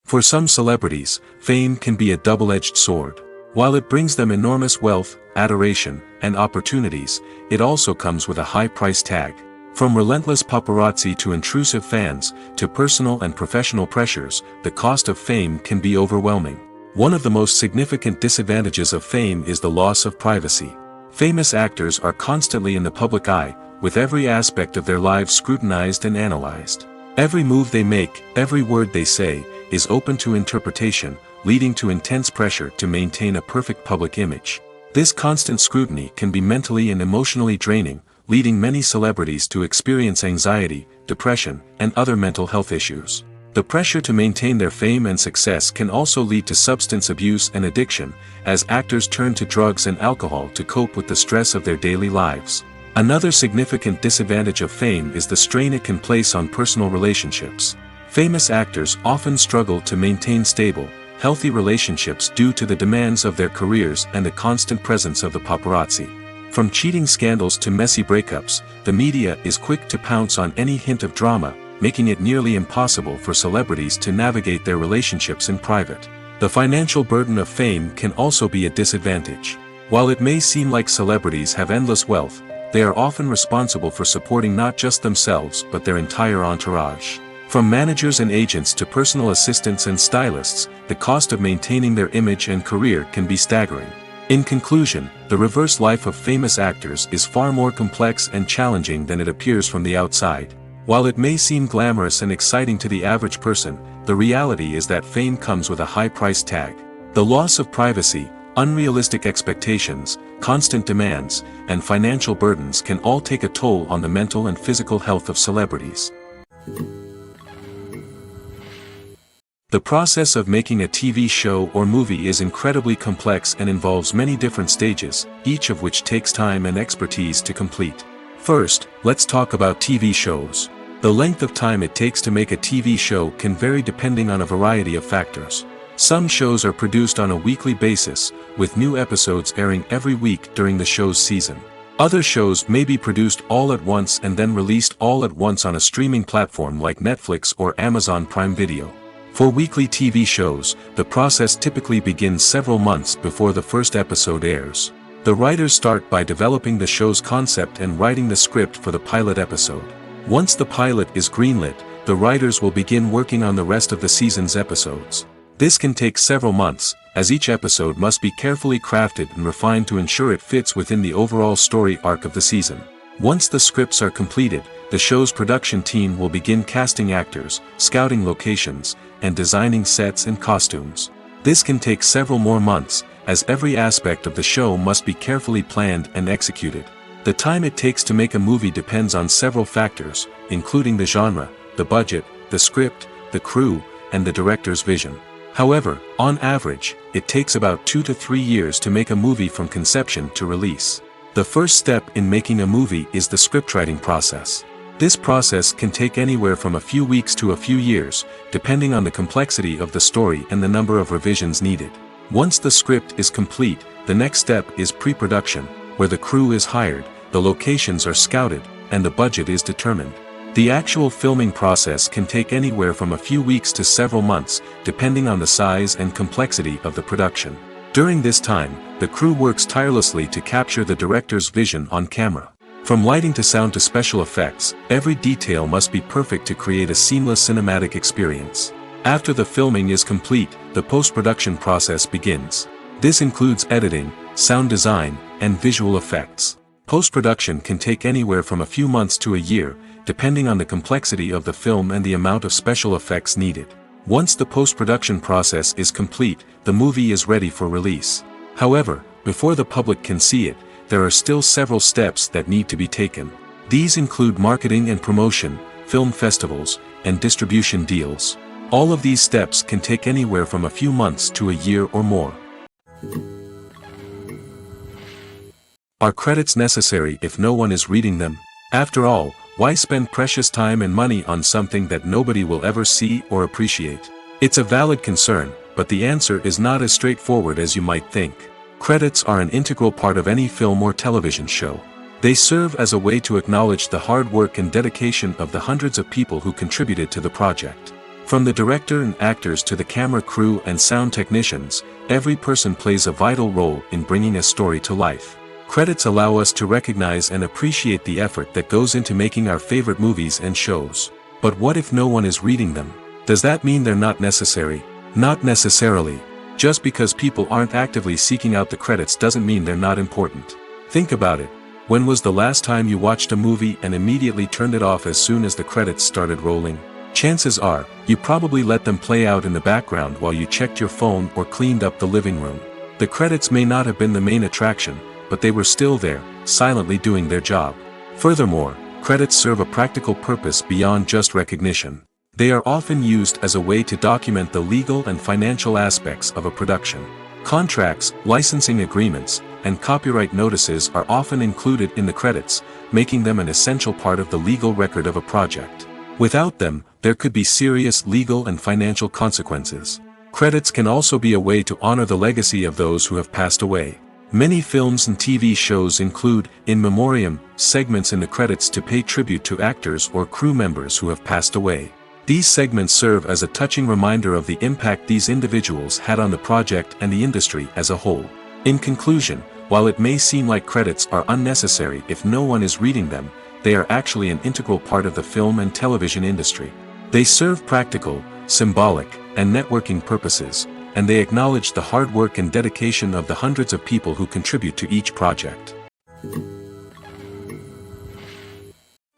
[SPEAKER 2] For some celebrities, fame can be a double-edged sword. While it brings them enormous wealth, adoration, and opportunities, it also comes with a high price tag. From relentless paparazzi to intrusive fans, to personal and professional pressures, the cost of fame can be overwhelming. One of the most significant disadvantages of fame is the loss of privacy. Famous actors are constantly in the public eye, with every aspect of their lives scrutinized and analyzed. Every move they make, every word they say, is open to interpretation, leading to intense pressure to maintain a perfect public image. This constant scrutiny can be mentally and emotionally draining, leading many celebrities to experience anxiety, depression, and other mental health issues. The pressure to maintain their fame and success can also lead to substance abuse and addiction, as actors turn to drugs and alcohol to cope with the stress of their daily lives. Another significant disadvantage of fame is the strain it can place on personal relationships. Famous actors often struggle to maintain stable, healthy relationships due to the demands of their careers and the constant presence of the paparazzi. From cheating scandals to messy breakups, the media is quick to pounce on any hint of drama, making it nearly impossible for celebrities to navigate their relationships in private. The financial burden of fame can also be a disadvantage. While it may seem like celebrities have endless wealth, they are often responsible for supporting not just themselves but their entire entourage. From managers and agents to personal assistants and stylists, the cost of maintaining their image and career can be staggering. In conclusion, the reverse life of famous actors is far more complex and challenging than it appears from the outside. While it may seem glamorous and exciting to the average person, the reality is that fame comes with a high price tag. The loss of privacy, unrealistic expectations, constant demands, and financial burdens can all take a toll on the mental and physical health of celebrities. The process of making a TV show or movie is incredibly complex and involves many different stages, each of which takes time and expertise to complete. First, let's talk about TV shows. The length of time it takes to make a TV show can vary depending on a variety of factors. Some shows are produced on a weekly basis, with new episodes airing every week during the show's season. Other shows may be produced all at once and then released all at once on a streaming platform like Netflix or Amazon Prime Video. For weekly TV shows, the process typically begins several months before the first episode airs. The writers start by developing the show's concept and writing the script for the pilot episode. Once the pilot is greenlit, the writers will begin working on the rest of the season's episodes. This can take several months, as each episode must be carefully crafted and refined to ensure it fits within the overall story arc of the season. Once the scripts are completed, the show's production team will begin casting actors, scouting locations, and designing sets and costumes. This can take several more months, as every aspect of the show must be carefully planned and executed. The time it takes to make a movie depends on several factors, including the genre, the budget, the script, the crew, and the director's vision. However, on average, it takes about 2 to 3 years to make a movie from conception to release. The first step in making a movie is the scriptwriting process. This process can take anywhere from a few weeks to a few years, depending on the complexity of the story and the number of revisions needed. Once the script is complete, the next step is pre-production, where the crew is hired, the locations are scouted, and the budget is determined. The actual filming process can take anywhere from a few weeks to several months, depending on the size and complexity of the production. During this time, the crew works tirelessly to capture the director's vision on camera. From lighting to sound to special effects, every detail must be perfect to create a seamless cinematic experience. After the filming is complete, the post-production process begins. This includes editing, sound design, and visual effects. Post-production can take anywhere from a few months to a year, depending on the complexity of the film and the amount of special effects needed. Once the post-production process is complete, the movie is ready for release. However, before the public can see it, there are still several steps that need to be taken. These include marketing and promotion, film festivals, and distribution deals. All of these steps can take anywhere from a few months to a year or more. Are credits necessary if no one is reading them? After all, why spend precious time and money on something that nobody will ever see or appreciate? It's a valid concern, but the answer is not as straightforward as you might think. Credits are an integral part of any film or television show. They serve as a way to acknowledge the hard work and dedication of the hundreds of people who contributed to the project. From the director and actors to the camera crew and sound technicians, every person plays a vital role in bringing a story to life. Credits allow us to recognize and appreciate the effort that goes into making our favorite movies and shows. But what if no one is reading them? Does that mean they're not necessary? Not necessarily. Just because people aren't actively seeking out the credits doesn't mean they're not important. Think about it. When was the last time you watched a movie and immediately turned it off as soon as the credits started rolling? Chances are, you probably let them play out in the background while you checked your phone or cleaned up the living room. The credits may not have been the main attraction, but they were still there, silently doing their job. Furthermore, credits serve a practical purpose beyond just recognition. They are often used as a way to document the legal and financial aspects of a production. Contracts, licensing agreements, and copyright notices are often included in the credits, making them an essential part of the legal record of a project. Without them, there could be serious legal and financial consequences. Credits can also be a way to honor the legacy of those who have passed away. Many films and TV shows include, in memoriam, segments in the credits to pay tribute to actors or crew members who have passed away. These segments serve as a touching reminder of the impact these individuals had on the project and the industry as a whole. In conclusion, while it may seem like credits are unnecessary if no one is reading them, they are actually an integral part of the film and television industry. They serve practical, symbolic, and networking purposes, and they acknowledge the hard work and dedication of the hundreds of people who contribute to each project.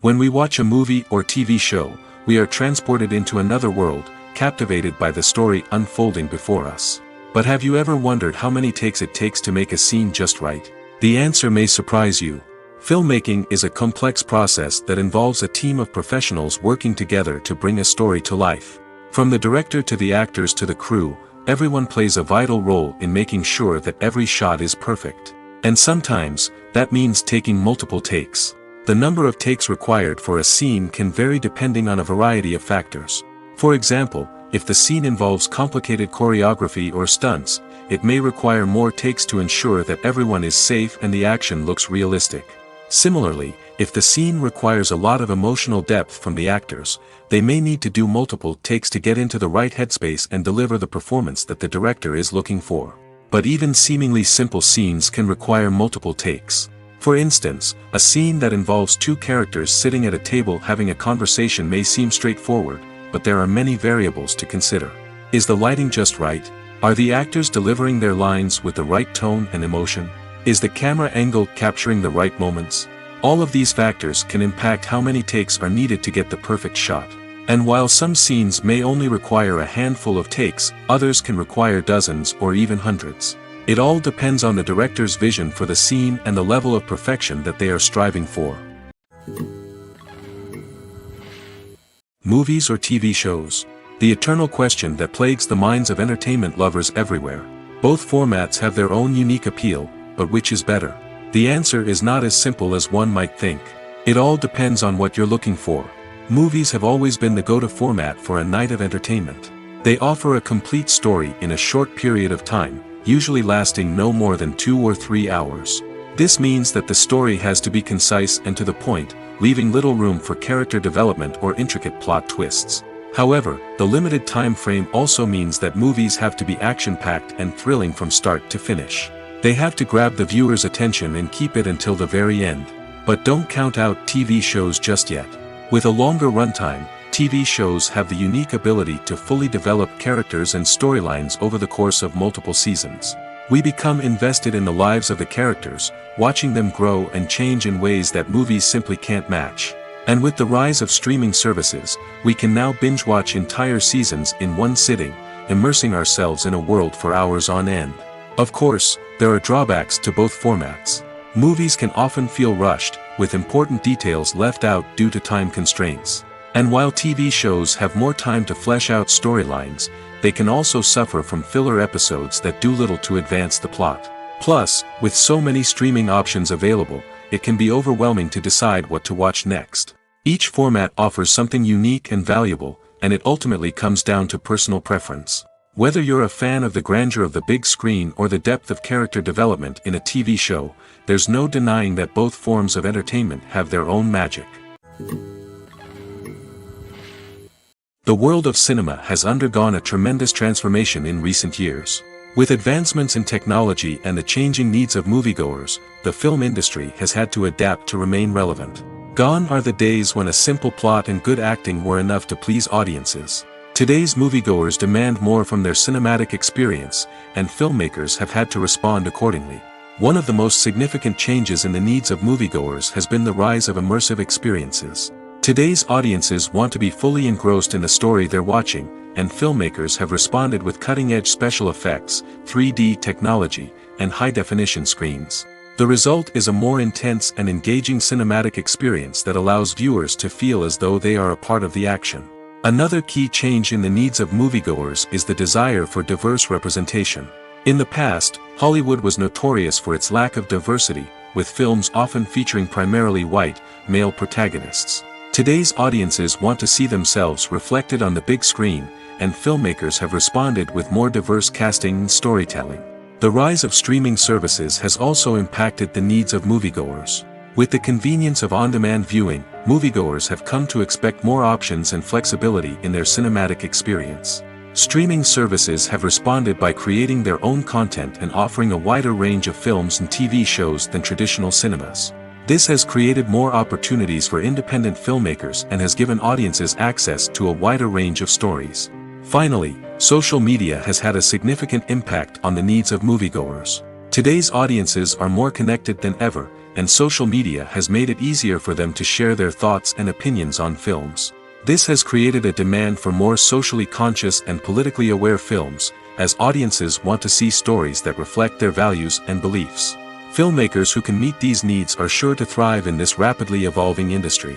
[SPEAKER 2] When we watch a movie or TV show, we are transported into another world, captivated by the story unfolding before us. But have you ever wondered how many takes it takes to make a scene just right? The answer may surprise you. Filmmaking is a complex process that involves a team of professionals working together to bring a story to life. From the director to the actors to the crew, everyone plays a vital role in making sure that every shot is perfect. And sometimes, that means taking multiple takes. The number of takes required for a scene can vary depending on a variety of factors. For example, if the scene involves complicated choreography or stunts, it may require more takes to ensure that everyone is safe and the action looks realistic. Similarly, if the scene requires a lot of emotional depth from the actors, they may need to do multiple takes to get into the right headspace and deliver the performance that the director is looking for. But even seemingly simple scenes can require multiple takes. For instance, a scene that involves two characters sitting at a table having a conversation may seem straightforward, but there are many variables to consider. Is the lighting just right? Are the actors delivering their lines with the right tone and emotion? Is the camera angle capturing the right moments? All of these factors can impact how many takes are needed to get the perfect shot. And while some scenes may only require a handful of takes, others can require dozens or even hundreds. It all depends on the director's vision for the scene and the level of perfection that they are striving for. Movies or TV shows? The eternal question that plagues the minds of entertainment lovers everywhere. Both formats have their own unique appeal, but which is better? The answer is not as simple as one might think. It all depends on what you're looking for. Movies have always been the go-to format for a night of entertainment. They offer a complete story in a short period of time, usually lasting no more than 2 or 3 hours. This means that the story has to be concise and to the point, leaving little room for character development or intricate plot twists. However, the limited time frame also means that movies have to be action-packed and thrilling from start to finish. They have to grab the viewer's attention and keep it until the very end. But don't count out TV shows just yet. With a longer runtime, TV shows have the unique ability to fully develop characters and storylines over the course of multiple seasons. We become invested in the lives of the characters, watching them grow and change in ways that movies simply can't match. And with the rise of streaming services, we can now binge-watch entire seasons in one sitting, immersing ourselves in a world for hours on end. Of course, there are drawbacks to both formats. Movies can often feel rushed, with important details left out due to time constraints. And while TV shows have more time to flesh out storylines, they can also suffer from filler episodes that do little to advance the plot. Plus, with so many streaming options available, it can be overwhelming to decide what to watch next. Each format offers something unique and valuable, and it ultimately comes down to personal preference. Whether you're a fan of the grandeur of the big screen or the depth of character development in a TV show, there's no denying that both forms of entertainment have their own magic. The world of cinema has undergone a tremendous transformation in recent years. With advancements in technology and the changing needs of moviegoers, the film industry has had to adapt to remain relevant. Gone are the days when a simple plot and good acting were enough to please audiences. Today's moviegoers demand more from their cinematic experience, and filmmakers have had to respond accordingly. One of the most significant changes in the needs of moviegoers has been the rise of immersive experiences. Today's audiences want to be fully engrossed in the story they're watching, and filmmakers have responded with cutting-edge special effects, 3D technology, and high-definition screens. The result is a more intense and engaging cinematic experience that allows viewers to feel as though they are a part of the action. Another key change in the needs of moviegoers is the desire for diverse representation. In the past, Hollywood was notorious for its lack of diversity, with films often featuring primarily white, male protagonists. Today's audiences want to see themselves reflected on the big screen, and filmmakers have responded with more diverse casting and storytelling. The rise of streaming services has also impacted the needs of moviegoers. With the convenience of on-demand viewing, moviegoers have come to expect more options and flexibility in their cinematic experience. Streaming services have responded by creating their own content and offering a wider range of films and TV shows than traditional cinemas. This has created more opportunities for independent filmmakers and has given audiences access to a wider range of stories. Finally, social media has had a significant impact on the needs of moviegoers. Today's audiences are more connected than ever, and social media has made it easier for them to share their thoughts and opinions on films. This has created a demand for more socially conscious and politically aware films, as audiences want to see stories that reflect their values and beliefs. Filmmakers who can meet these needs are sure to thrive in this rapidly evolving industry.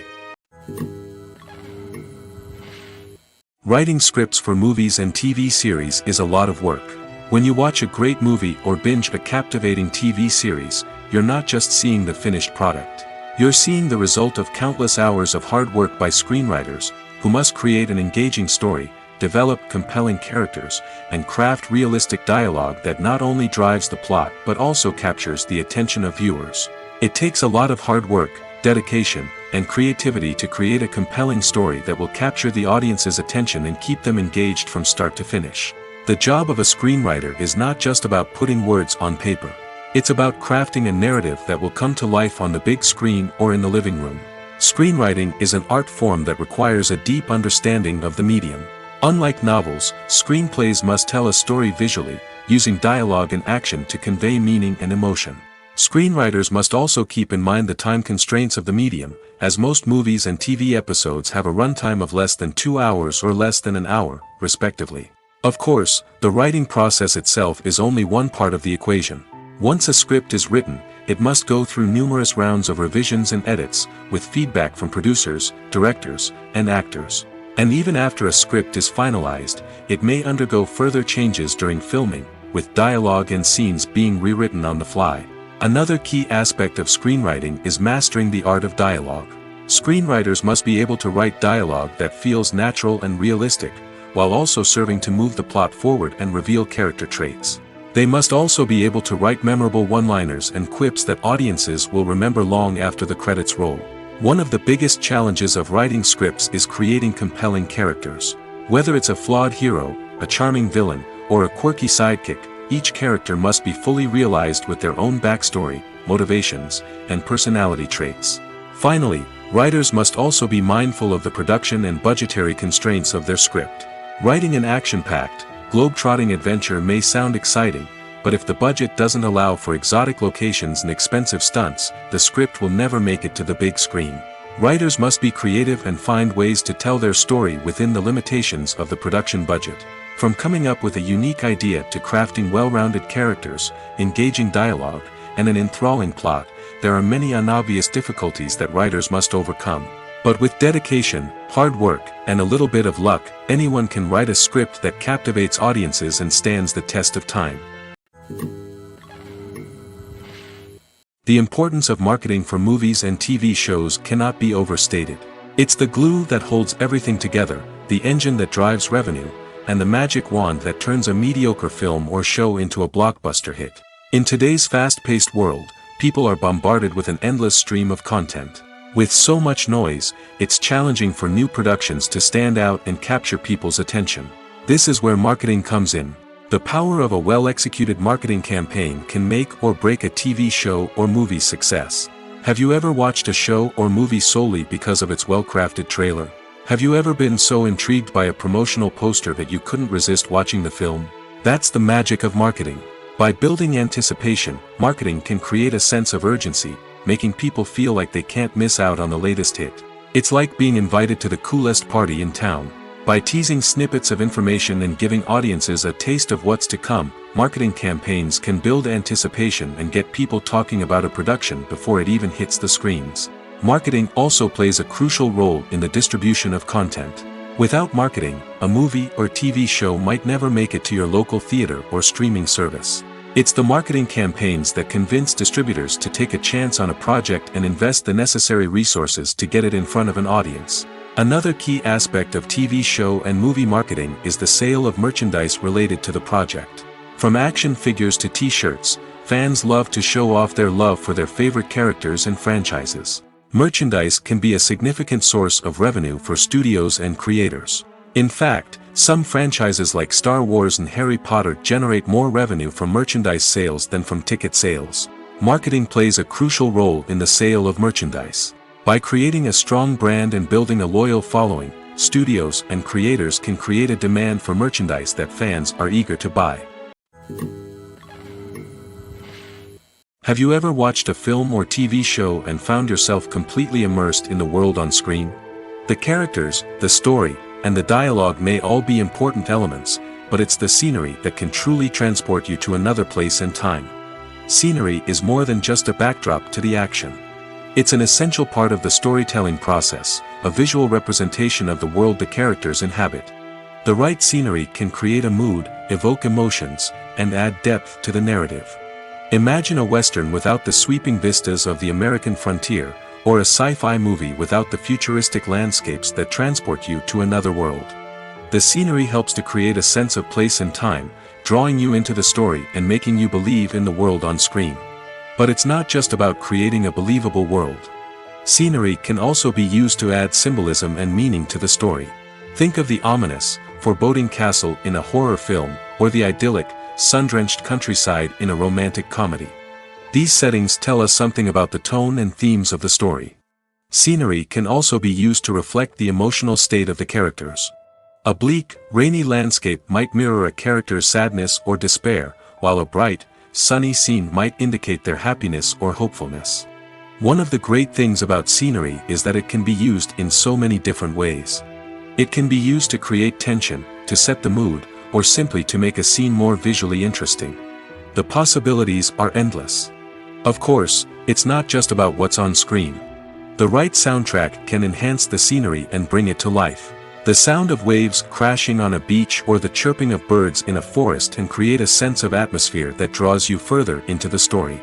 [SPEAKER 2] Writing scripts for movies and TV series is a lot of work. When you watch a great movie or binge a captivating TV series, you're not just seeing the finished product. You're seeing the result of countless hours of hard work by screenwriters, who must create an engaging story, develop compelling characters, and craft realistic dialogue that not only drives the plot but also captures the attention of viewers. It takes a lot of hard work, dedication, and creativity to create a compelling story that will capture the audience's attention and keep them engaged from start to finish. The job of a screenwriter is not just about putting words on paper. It's about crafting a narrative that will come to life on the big screen or in the living room. Screenwriting is an art form that requires a deep understanding of the medium. Unlike novels, screenplays must tell a story visually, using dialogue and action to convey meaning and emotion. Screenwriters must also keep in mind the time constraints of the medium, as most movies and TV episodes have a runtime of less than 2 hours or less than an hour, respectively. Of course, the writing process itself is only one part of the equation. Once a script is written, it must go through numerous rounds of revisions and edits, with feedback from producers, directors, and actors. And even after a script is finalized, it may undergo further changes during filming, with dialogue and scenes being rewritten on the fly. Another key aspect of screenwriting is mastering the art of dialogue. Screenwriters must be able to write dialogue that feels natural and realistic, while also serving to move the plot forward and reveal character traits. They must also be able to write memorable one-liners and quips that audiences will remember long after the credits roll. One of the biggest challenges of writing scripts is creating compelling characters. Whether it's a flawed hero, a charming villain, or a quirky sidekick, each character must be fully realized with their own backstory, motivations, and personality traits. Finally, writers must also be mindful of the production and budgetary constraints of their script. Writing an action-packed, globe-trotting adventure may sound exciting, but if the budget doesn't allow for exotic locations and expensive stunts, the script will never make it to the big screen. Writers must be creative and find ways to tell their story within the limitations of the production budget. From coming up with a unique idea to crafting well-rounded characters, engaging dialogue, and an enthralling plot, there are many unobvious difficulties that writers must overcome. But with dedication, hard work, and a little bit of luck, anyone can write a script that captivates audiences and stands the test of time. The importance of marketing for movies and TV shows cannot be overstated. It's the glue that holds everything together, the engine that drives revenue, and the magic wand that turns a mediocre film or show into a blockbuster hit. In today's fast-paced world, people are bombarded with an endless stream of content. With so much noise, it's challenging for new productions to stand out and capture people's attention. This is where marketing comes in. The power of a well-executed marketing campaign can make or break a TV show or movie's success. Have you ever watched a show or movie solely because of its well-crafted trailer? Have you ever been so intrigued by a promotional poster that you couldn't resist watching the film? That's the magic of marketing. By building anticipation, marketing can create a sense of urgency, making people feel like they can't miss out on the latest hit. It's like being invited to the coolest party in town. By teasing snippets of information and giving audiences a taste of what's to come, marketing campaigns can build anticipation and get people talking about a production before it even hits the screens. Marketing also plays a crucial role in the distribution of content. Without marketing, a movie or TV show might never make it to your local theater or streaming service. It's the marketing campaigns that convince distributors to take a chance on a project and invest the necessary resources to get it in front of an audience. Another key aspect of TV show and movie marketing is the sale of merchandise related to the project. From action figures to t-shirts, fans love to show off their love for their favorite characters and franchises. Merchandise can be a significant source of revenue for studios and creators. In fact, some franchises like Star Wars and Harry Potter generate more revenue from merchandise sales than from ticket sales. Marketing plays a crucial role in the sale of merchandise. By creating a strong brand and building a loyal following, studios and creators can create a demand for merchandise that fans are eager to buy. Have you ever watched a film or TV show and found yourself completely immersed in the world on screen? The characters, the story, and the dialogue may all be important elements, but it's the scenery that can truly transport you to another place and time. Scenery is more than just a backdrop to the action. It's an essential part of the storytelling process, a visual representation of the world the characters inhabit. The right scenery can create a mood, evoke emotions, and add depth to the narrative. Imagine a Western without the sweeping vistas of the American frontier, or a sci-fi movie without the futuristic landscapes that transport you to another world. The scenery helps to create a sense of place and time, drawing you into the story and making you believe in the world on screen. But it's not just about creating a believable world. Scenery can also be used to add symbolism and meaning to the story. Think of the ominous, foreboding castle in a horror film, or the idyllic, sun-drenched countryside in a romantic comedy. These settings tell us something about the tone and themes of the story. Scenery can also be used to reflect the emotional state of the characters. A bleak, rainy landscape might mirror a character's sadness or despair, while a bright, sunny scene might indicate their happiness or hopefulness. One of the great things about scenery is that it can be used in so many different ways. It can be used to create tension, to set the mood, or simply to make a scene more visually interesting. The possibilities are endless. Of course, it's not just about what's on screen. The right soundtrack can enhance the scenery and bring it to life. The sound of waves crashing on a beach or the chirping of birds in a forest can create a sense of atmosphere that draws you further into the story.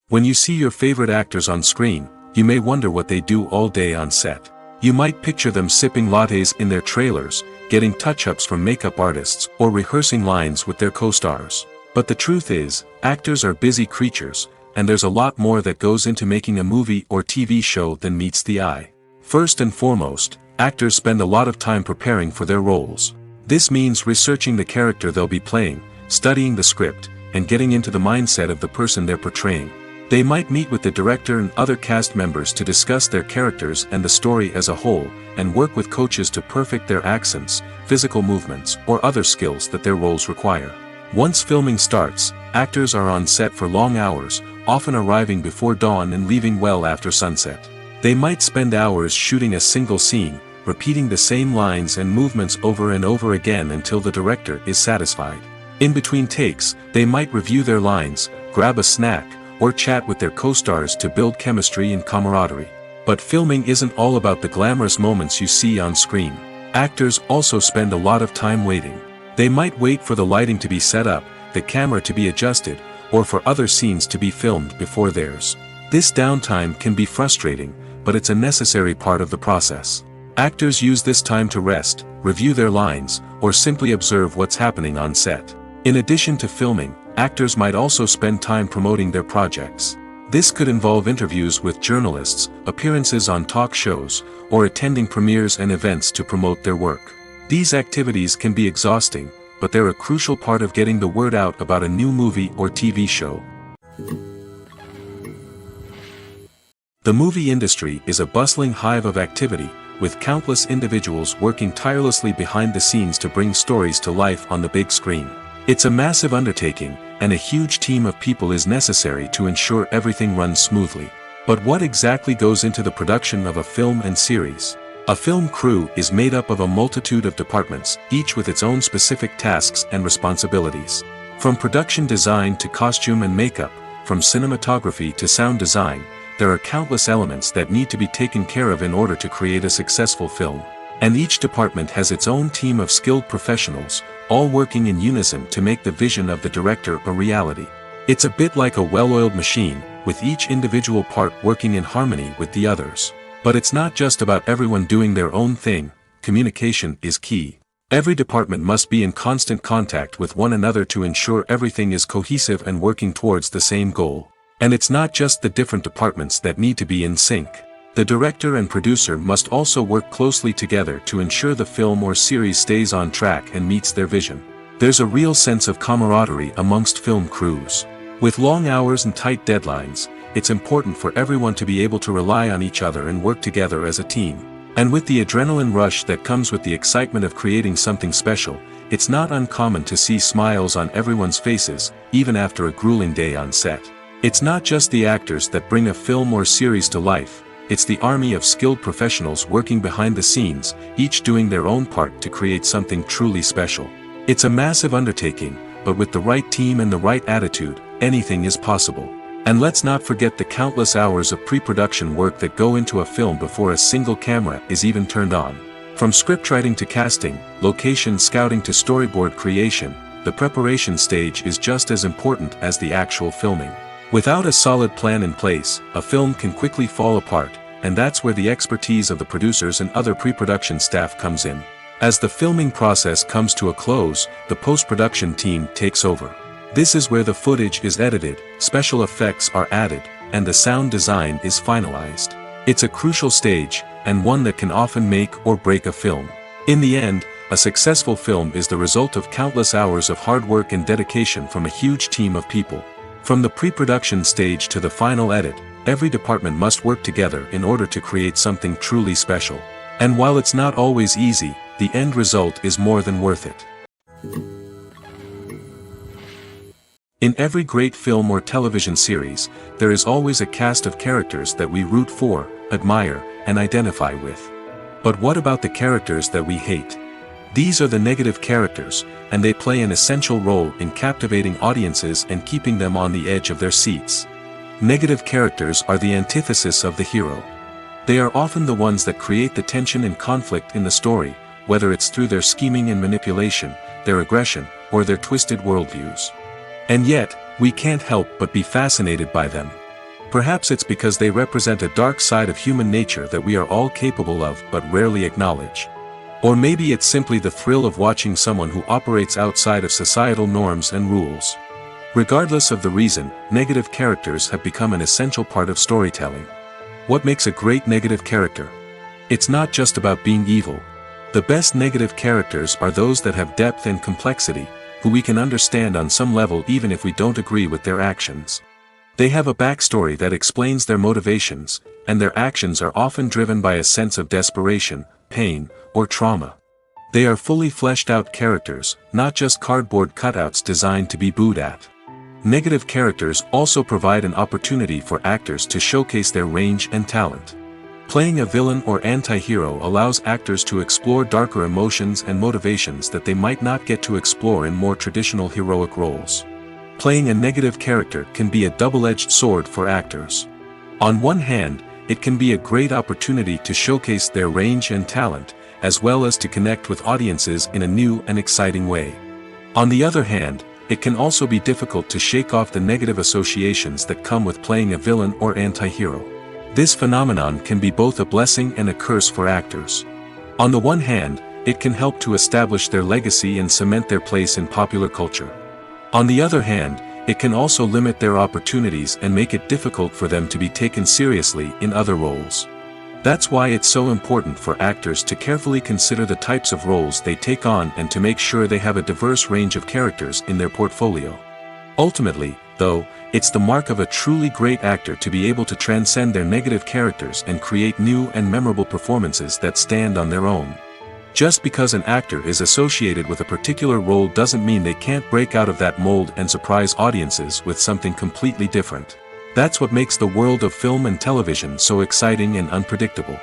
[SPEAKER 2] When you see your favorite actors on screen, you may wonder what they do all day on set. You might picture them sipping lattes in their trailers, getting touch-ups from makeup artists, or rehearsing lines with their co-stars. But the truth is, actors are busy creatures, and there's a lot more that goes into making a movie or TV show than meets the eye. First and foremost, actors spend a lot of time preparing for their roles. This means researching the character they'll be playing, studying the script, and getting into the mindset of the person they're portraying. They might meet with the director and other cast members to discuss their characters and the story as a whole, and work with coaches to perfect their accents, physical movements, or other skills that their roles require. Once filming starts, actors are on set for long hours, often arriving before dawn and leaving well after sunset. They might spend hours shooting a single scene, repeating the same lines and movements over and over again until the director is satisfied. In between takes, they might review their lines, grab a snack, or chat with their co-stars to build chemistry and camaraderie. But filming isn't all about the glamorous moments you see on screen. Actors also spend a lot of time waiting. They might wait for the lighting to be set up, the camera to be adjusted, or for other scenes to be filmed before theirs. This downtime can be frustrating, but it's a necessary part of the process. Actors use this time to rest, review their lines, or simply observe what's happening on set. In addition to filming, actors might also spend time promoting their projects. This could involve interviews with journalists, appearances on talk shows, or attending premieres and events to promote their work. These activities can be exhausting, but they're a crucial part of getting the word out about a new movie or TV show. The movie industry is a bustling hive of activity, with countless individuals working tirelessly behind the scenes to bring stories to life on the big screen. It's a massive undertaking, and a huge team of people is necessary to ensure everything runs smoothly. But what exactly goes into the production of a film and series? A film crew is made up of a multitude of departments, each with its own specific tasks and responsibilities. From production design to costume and makeup, from cinematography to sound design, there are countless elements that need to be taken care of in order to create a successful film. And each department has its own team of skilled professionals, all working in unison to make the vision of the director a reality. It's a bit like a well-oiled machine, with each individual part working in harmony with the others. But it's not just about everyone doing their own thing. Communication is key. Every department must be in constant contact with one another to ensure everything is cohesive and working towards the same goal. And it's not just the different departments that need to be in sync. The director and producer must also work closely together to ensure the film or series stays on track and meets their vision. There's a real sense of camaraderie amongst film crews. With long hours and tight deadlines, it's important for everyone to be able to rely on each other and work together as a team. And with the adrenaline rush that comes with the excitement of creating something special, it's not uncommon to see smiles on everyone's faces, even after a grueling day on set. It's not just the actors that bring a film or series to life. It's the army of skilled professionals working behind the scenes, each doing their own part to create something truly special. It's a massive undertaking, but with the right team and the right attitude, anything is possible. And let's not forget the countless hours of pre-production work that go into a film before a single camera is even turned on. From scriptwriting to casting, location scouting to storyboard creation, the preparation stage is just as important as the actual filming. Without a solid plan in place, a film can quickly fall apart, and that's where the expertise of the producers and other pre-production staff comes in. As the filming process comes to a close, the post-production team takes over. This is where the footage is edited, special effects are added, and the sound design is finalized. It's a crucial stage, and one that can often make or break a film. In the end, a successful film is the result of countless hours of hard work and dedication from a huge team of people. From the pre-production stage to the final edit, every department must work together in order to create something truly special. And while it's not always easy, the end result is more than worth it. In every great film or television series, there is always a cast of characters that we root for, admire, and identify with. But what about the characters that we hate? These are the negative characters, and they play an essential role in captivating audiences and keeping them on the edge of their seats. Negative characters are the antithesis of the hero. They are often the ones that create the tension and conflict in the story, whether it's through their scheming and manipulation, their aggression, or their twisted worldviews. And yet, we can't help but be fascinated by them. Perhaps it's because they represent a dark side of human nature that we are all capable of but rarely acknowledge. Or maybe it's simply the thrill of watching someone who operates outside of societal norms and rules. Regardless of the reason, negative characters have become an essential part of storytelling. What makes a great negative character? It's not just about being evil. The best negative characters are those that have depth and complexity, who we can understand on some level even if we don't agree with their actions. They have a backstory that explains their motivations, and their actions are often driven by a sense of desperation, pain, or trauma. They are fully fleshed out characters, not just cardboard cutouts designed to be booed at. Negative characters also provide an opportunity for actors to showcase their range and talent. Playing a villain or anti-hero allows actors to explore darker emotions and motivations that they might not get to explore in more traditional heroic roles. Playing a negative character can be a double-edged sword for actors. On one hand, it can be a great opportunity to showcase their range and talent, as well as to connect with audiences in a new and exciting way. On the other hand, it can also be difficult to shake off the negative associations that come with playing a villain or anti-hero. This phenomenon can be both a blessing and a curse for actors. On the one hand, it can help to establish their legacy and cement their place in popular culture. On the other hand, it can also limit their opportunities and make it difficult for them to be taken seriously in other roles. That's why it's so important for actors to carefully consider the types of roles they take on and to make sure they have a diverse range of characters in their portfolio. Ultimately, though, it's the mark of a truly great actor to be able to transcend their negative characters and create new and memorable performances that stand on their own. Just because an actor is associated with a particular role doesn't mean they can't break out of that mold and surprise audiences with something completely different. That's what makes the world of film and television so exciting and unpredictable.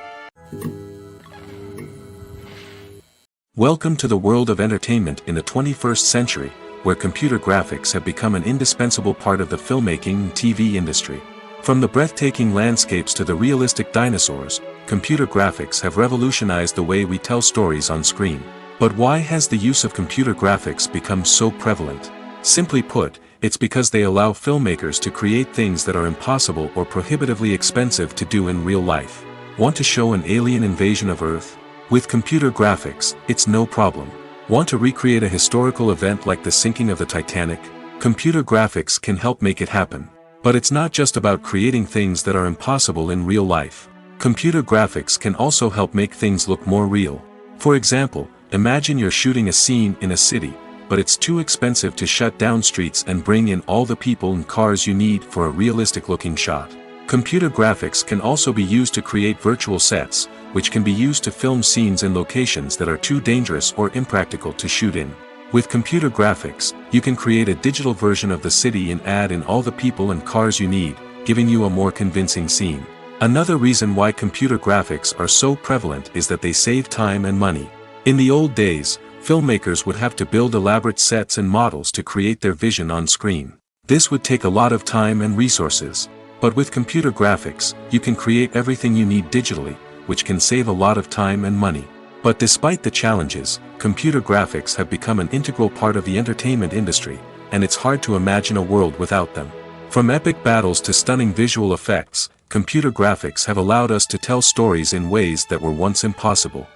[SPEAKER 2] Welcome to the world of entertainment in the 21st century, where computer graphics have become an indispensable part of the filmmaking and TV industry. From the breathtaking landscapes to the realistic dinosaurs, computer graphics have revolutionized the way we tell stories on screen. But why has the use of computer graphics become so prevalent? Simply put, it's because they allow filmmakers to create things that are impossible or prohibitively expensive to do in real life. Want to show an alien invasion of Earth? With computer graphics, it's no problem. Want to recreate a historical event like the sinking of the Titanic? Computer graphics can help make it happen. But it's not just about creating things that are impossible in real life. Computer graphics can also help make things look more real. For example, imagine you're shooting a scene in a city, but it's too expensive to shut down streets and bring in all the people and cars you need for a realistic-looking shot. Computer graphics can also be used to create virtual sets, which can be used to film scenes in locations that are too dangerous or impractical to shoot in. With computer graphics, you can create a digital version of the city and add in all the people and cars you need, giving you a more convincing scene. Another reason why computer graphics are so prevalent is that they save time and money. In the old days, filmmakers would have to build elaborate sets and models to create their vision on screen. This would take a lot of time and resources. But with computer graphics, you can create everything you need digitally, which can save a lot of time and money. But despite the challenges, computer graphics have become an integral part of the entertainment industry, and it's hard to imagine a world without them. From epic battles to stunning visual effects, computer graphics have allowed us to tell stories in ways that were once impossible.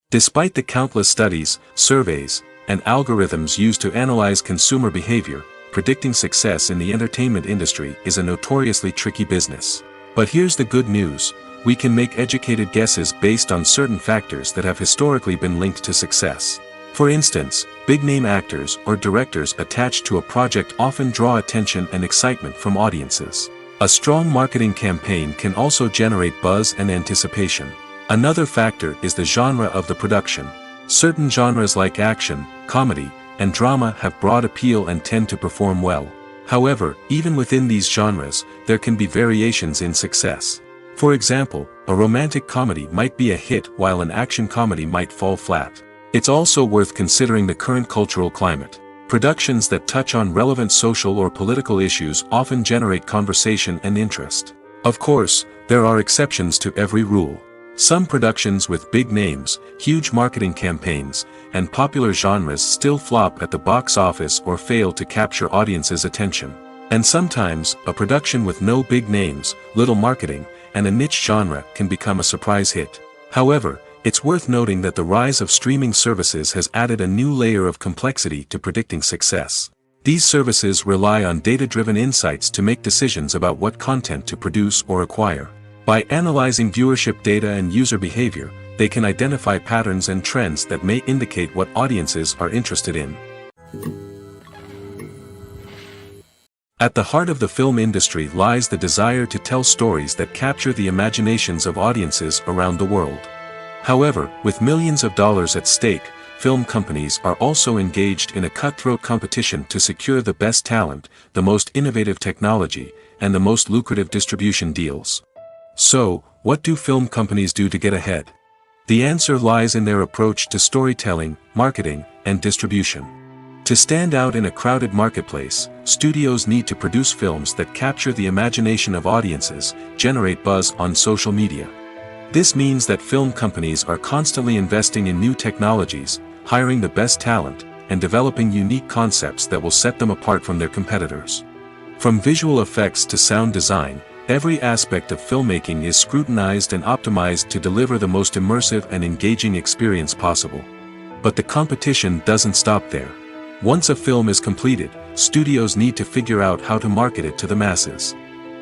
[SPEAKER 2] Despite the countless studies, surveys, and algorithms used to analyze consumer behavior, predicting success in the entertainment industry is a notoriously tricky business. But here's the good news: we can make educated guesses based on certain factors that have historically been linked to success. For instance, big-name actors or directors attached to a project often draw attention and excitement from audiences. A strong marketing campaign can also generate buzz and anticipation. Another factor is the genre of the production. Certain genres like action, comedy, and drama have broad appeal and tend to perform well. However, even within these genres, there can be variations in success. For example, a romantic comedy might be a hit while an action comedy might fall flat. It's also worth considering the current cultural climate. Productions that touch on relevant social or political issues often generate conversation and interest. Of course, there are exceptions to every rule. Some productions with big names, huge marketing campaigns, and popular genres still flop at the box office or fail to capture audiences' attention. And sometimes, a production with no big names, little marketing, and a niche genre can become a surprise hit. However, it's worth noting that the rise of streaming services has added a new layer of complexity to predicting success. These services rely on data-driven insights to make decisions about what content to produce or acquire. By analyzing viewership data and user behavior, they can identify patterns and trends that may indicate what audiences are interested in. At the heart of the film industry lies the desire to tell stories that capture the imaginations of audiences around the world. However, with millions of dollars at stake, film companies are also engaged in a cutthroat competition to secure the best talent, the most innovative technology, and the most lucrative distribution deals. So, what do film companies do to get ahead? The answer lies in their approach to storytelling, marketing, and distribution. To stand out in a crowded marketplace, studios need to produce films that capture the imagination of audiences, generate buzz on social media. This means that film companies are constantly investing in new technologies, hiring the best talent, and developing unique concepts that will set them apart from their competitors. From visual effects to sound design, every aspect of filmmaking is scrutinized and optimized to deliver the most immersive and engaging experience possible. But the competition doesn't stop there. Once a film is completed, studios need to figure out how to market it to the masses.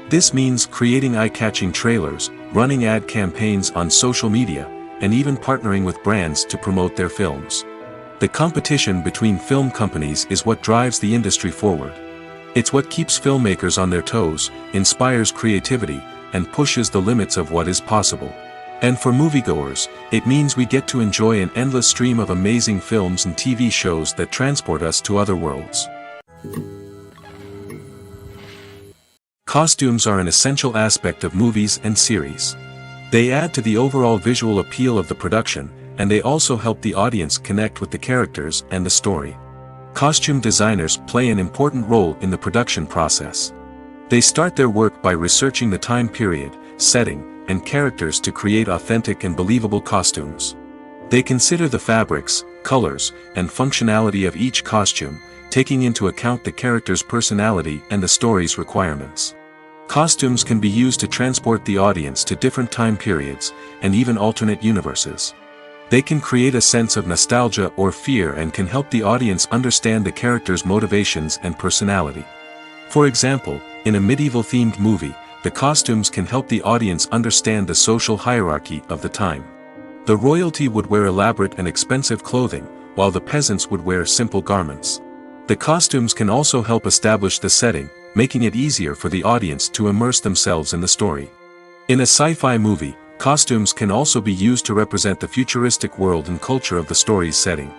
[SPEAKER 2] This means creating eye-catching trailers, running ad campaigns on social media, and even partnering with brands to promote their films. The competition between film companies is what drives the industry forward. It's what keeps filmmakers on their toes, inspires creativity, and pushes the limits of what is possible. And for moviegoers, it means we get to enjoy an endless stream of amazing films and TV shows that transport us to other worlds. Costumes are an essential aspect of movies and series. They add to the overall visual appeal of the production, and they also help the audience connect with the characters and the story. Costume designers play an important role in the production process. They start their work by researching the time period, setting, and characters to create authentic and believable costumes. They consider the fabrics, colors, and functionality of each costume, taking into account the character's personality and the story's requirements. Costumes can be used to transport the audience to different time periods, and even alternate universes. They can create a sense of nostalgia or fear and can help the audience understand the character's motivations and personality. For example, in a medieval-themed movie, the costumes can help the audience understand the social hierarchy of the time. The royalty would wear elaborate and expensive clothing, while the peasants would wear simple garments. The costumes can also help establish the setting, making it easier for the audience to immerse themselves in the story. In a sci-fi movie, costumes can also be used to represent the futuristic world and culture of the story's setting.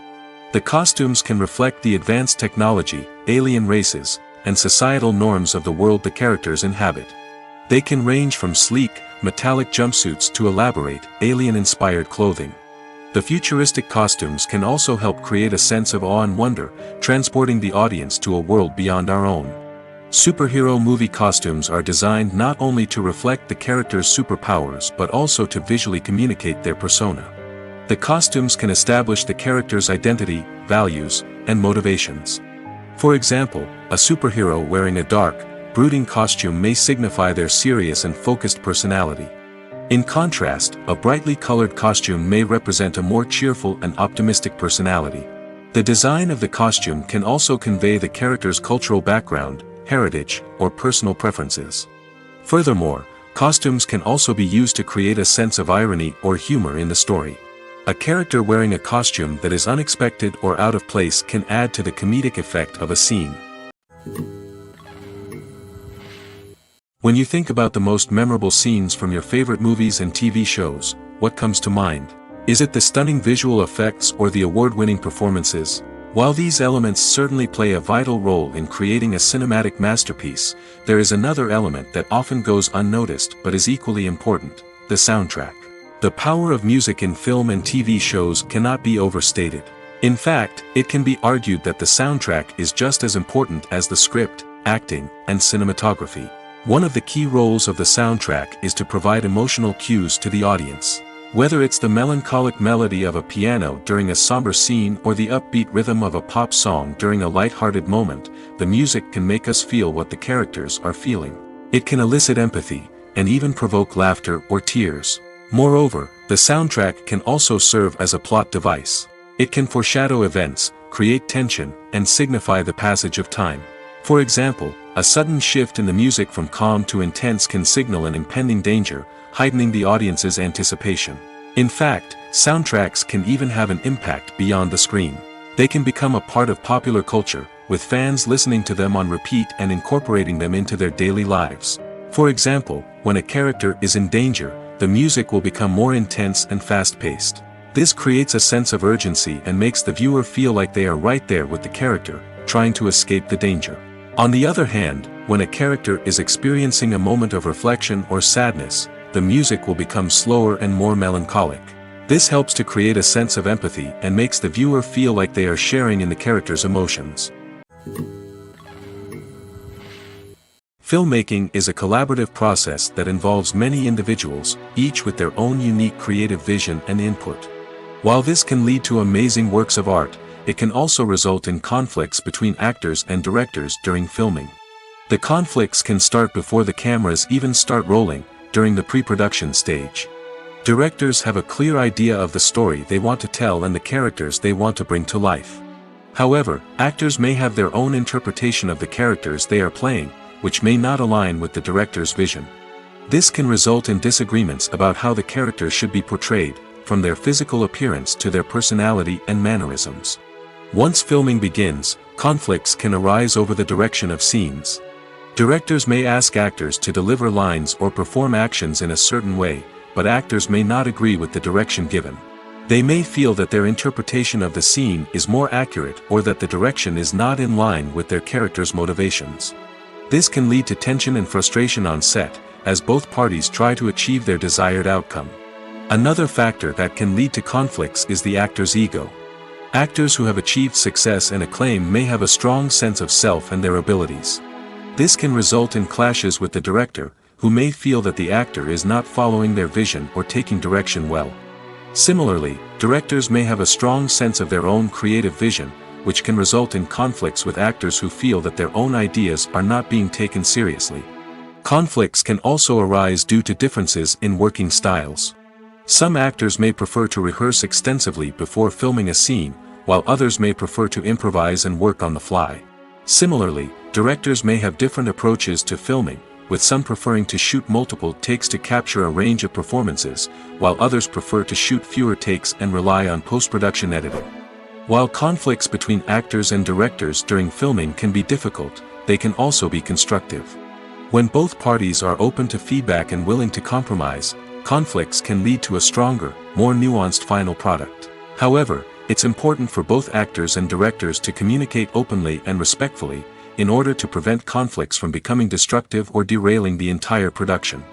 [SPEAKER 2] The costumes can reflect the advanced technology, alien races, and societal norms of the world the characters inhabit. They can range from sleek, metallic jumpsuits to elaborate, alien-inspired clothing. The futuristic costumes can also help create a sense of awe and wonder, transporting the audience to a world beyond our own. Superhero movie costumes are designed not only to reflect the character's superpowers but also to visually communicate their persona. The costumes can establish the character's identity, values, and motivations. For example, a superhero wearing a dark, brooding costume may signify their serious and focused personality. In contrast, a brightly colored costume may represent a more cheerful and optimistic personality. The design of the costume can also convey the character's cultural background, heritage, or personal preferences. Furthermore, costumes can also be used to create a sense of irony or humor in the story. A character wearing a costume that is unexpected or out of place can add to the comedic effect of a scene. When you think about the most memorable scenes from your favorite movies and TV shows, what comes to mind? Is it the stunning visual effects or the award-winning performances? While these elements certainly play a vital role in creating a cinematic masterpiece, there is another element that often goes unnoticed but is equally important: the soundtrack. The power of music in film and TV shows cannot be overstated. In fact, it can be argued that the soundtrack is just as important as the script, acting, and cinematography. One of the key roles of the soundtrack is to provide emotional cues to the audience. Whether it's the melancholic melody of a piano during a somber scene or the upbeat rhythm of a pop song during a light-hearted moment, the music can make us feel what the characters are feeling. It can elicit empathy, and even provoke laughter or tears. Moreover, the soundtrack can also serve as a plot device. It can foreshadow events, create tension, and signify the passage of time. For example, a sudden shift in the music from calm to intense can signal an impending danger, heightening the audience's anticipation. In fact, soundtracks can even have an impact beyond the screen. They can become a part of popular culture, with fans listening to them on repeat and incorporating them into their daily lives. For example, when a character is in danger, the music will become more intense and fast-paced. This creates a sense of urgency and makes the viewer feel like they are right there with the character, trying to escape the danger. On the other hand, when a character is experiencing a moment of reflection or sadness, the music will become slower and more melancholic. This helps to create a sense of empathy and makes the viewer feel like they are sharing in the character's emotions. Filmmaking is a collaborative process that involves many individuals, each with their own unique creative vision and input. While this can lead to amazing works of art, it can also result in conflicts between actors and directors during filming. The conflicts can start before the cameras even start rolling, during the pre-production stage. Directors have a clear idea of the story they want to tell and the characters they want to bring to life. However, actors may have their own interpretation of the characters they are playing, which may not align with the director's vision. This can result in disagreements about how the characters should be portrayed, from their physical appearance to their personality and mannerisms. Once filming begins, conflicts can arise over the direction of scenes. Directors may ask actors to deliver lines or perform actions in a certain way, but actors may not agree with the direction given. They may feel that their interpretation of the scene is more accurate or that the direction is not in line with their character's motivations. This can lead to tension and frustration on set, as both parties try to achieve their desired outcome. Another factor that can lead to conflicts is the actor's ego. Actors who have achieved success and acclaim may have a strong sense of self and their abilities. This can result in clashes with the director, who may feel that the actor is not following their vision or taking direction well. Similarly, directors may have a strong sense of their own creative vision, which can result in conflicts with actors who feel that their own ideas are not being taken seriously. Conflicts can also arise due to differences in working styles. Some actors may prefer to rehearse extensively before filming a scene, while others may prefer to improvise and work on the fly. Similarly, directors may have different approaches to filming, with some preferring to shoot multiple takes to capture a range of performances, while others prefer to shoot fewer takes and rely on post-production editing. While conflicts between actors and directors during filming can be difficult, they can also be constructive. When both parties are open to feedback and willing to compromise, conflicts can lead to a stronger, more nuanced final product. However, it's important for both actors and directors to communicate openly and respectfully, in order to prevent conflicts from becoming destructive or derailing the entire production.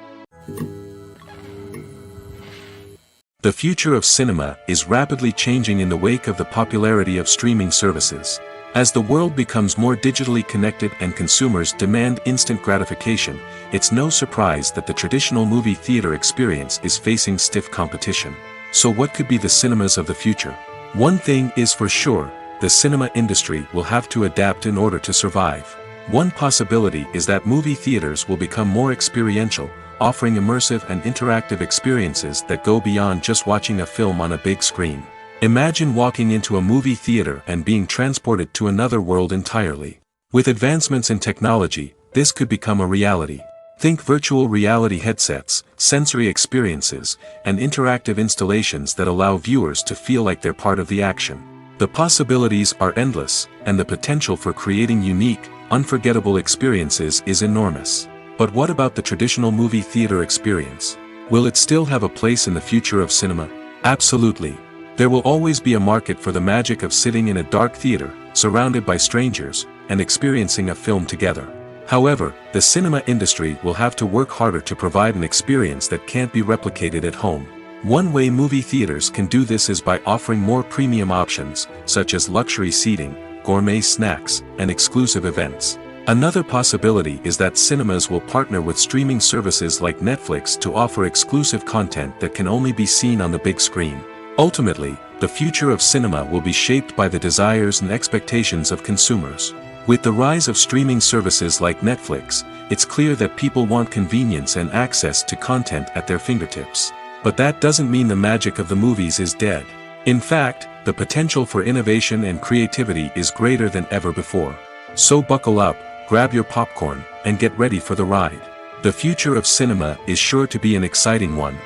[SPEAKER 2] The future of cinema is rapidly changing in the wake of the popularity of streaming services. As the world becomes more digitally connected and consumers demand instant gratification, it's no surprise that the traditional movie theater experience is facing stiff competition. So what could be the cinemas of the future? One thing is for sure, the cinema industry will have to adapt in order to survive. One possibility is that movie theaters will become more experiential, offering immersive and interactive experiences that go beyond just watching a film on a big screen. Imagine walking into a movie theater and being transported to another world entirely. With advancements in technology, this could become a reality. Think virtual reality headsets, sensory experiences, and interactive installations that allow viewers to feel like they're part of the action. The possibilities are endless, and the potential for creating unique, unforgettable experiences is enormous. But what about the traditional movie theater experience? Will it still have a place in the future of cinema? Absolutely. There will always be a market for the magic of sitting in a dark theater, surrounded by strangers, and experiencing a film together. However, the cinema industry will have to work harder to provide an experience that can't be replicated at home. One way movie theaters can do this is by offering more premium options, such as luxury seating, gourmet snacks, and exclusive events. Another possibility is that cinemas will partner with streaming services like Netflix to offer exclusive content that can only be seen on the big screen. Ultimately, the future of cinema will be shaped by the desires and expectations of consumers. With the rise of streaming services like Netflix, it's clear that people want convenience and access to content at their fingertips. But that doesn't mean the magic of the movies is dead. In fact, the potential for innovation and creativity is greater than ever before. So buckle up, grab your popcorn, and get ready for the ride. The future of cinema is sure to be an exciting one.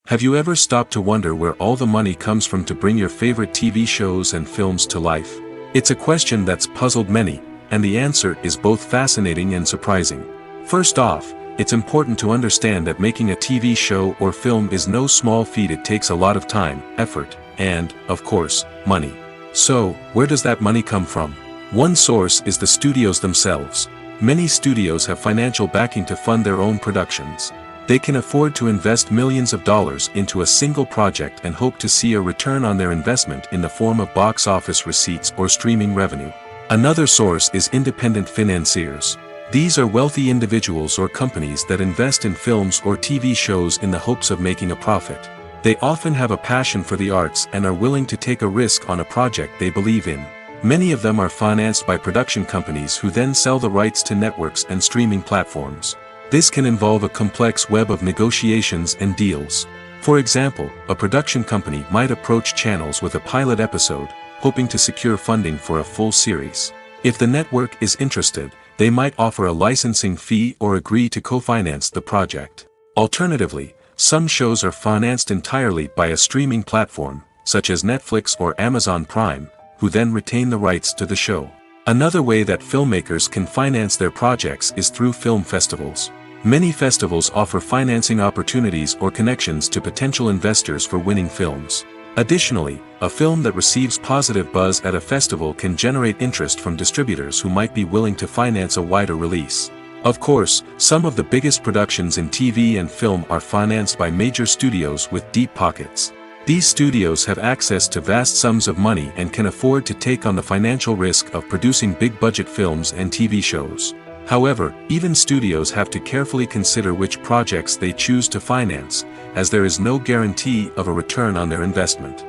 [SPEAKER 2] Have you ever stopped to wonder where all the money comes from to bring your favorite TV shows and films to life? It's a question that's puzzled many, and the answer is both fascinating and surprising. First off, it's important to understand that making a TV show or film is no small feat. It takes a lot of time, effort, and, of course, money. So, where does that money come from? One source is the studios themselves. Many studios have financial backing to fund their own productions. They can afford to invest millions of dollars into a single project and hope to see a return on their investment in the form of box office receipts or streaming revenue. Another source is independent financiers. These are wealthy individuals or companies that invest in films or TV shows in the hopes of making a profit. They often have a passion for the arts and are willing to take a risk on a project they believe in. Many of them are financed by production companies who then sell the rights to networks and streaming platforms. This can involve a complex web of negotiations and deals. For example, a production company might approach channels with a pilot episode, hoping to secure funding for a full series. If the network is interested, they might offer a licensing fee or agree to co-finance the project. Alternatively, some shows are financed entirely by a streaming platform, such as Netflix or Amazon Prime, who then retain the rights to the show. Another way that filmmakers can finance their projects is through film festivals. Many festivals offer financing opportunities or connections to potential investors for winning films. Additionally, a film that receives positive buzz at a festival can generate interest from distributors who might be willing to finance a wider release. Of course, some of the biggest productions in TV and film are financed by major studios with deep pockets. These studios have access to vast sums of money and can afford to take on the financial risk of producing big-budget films and TV shows. However, even studios have to carefully consider which projects they choose to finance, as there is no guarantee of a return on their investment.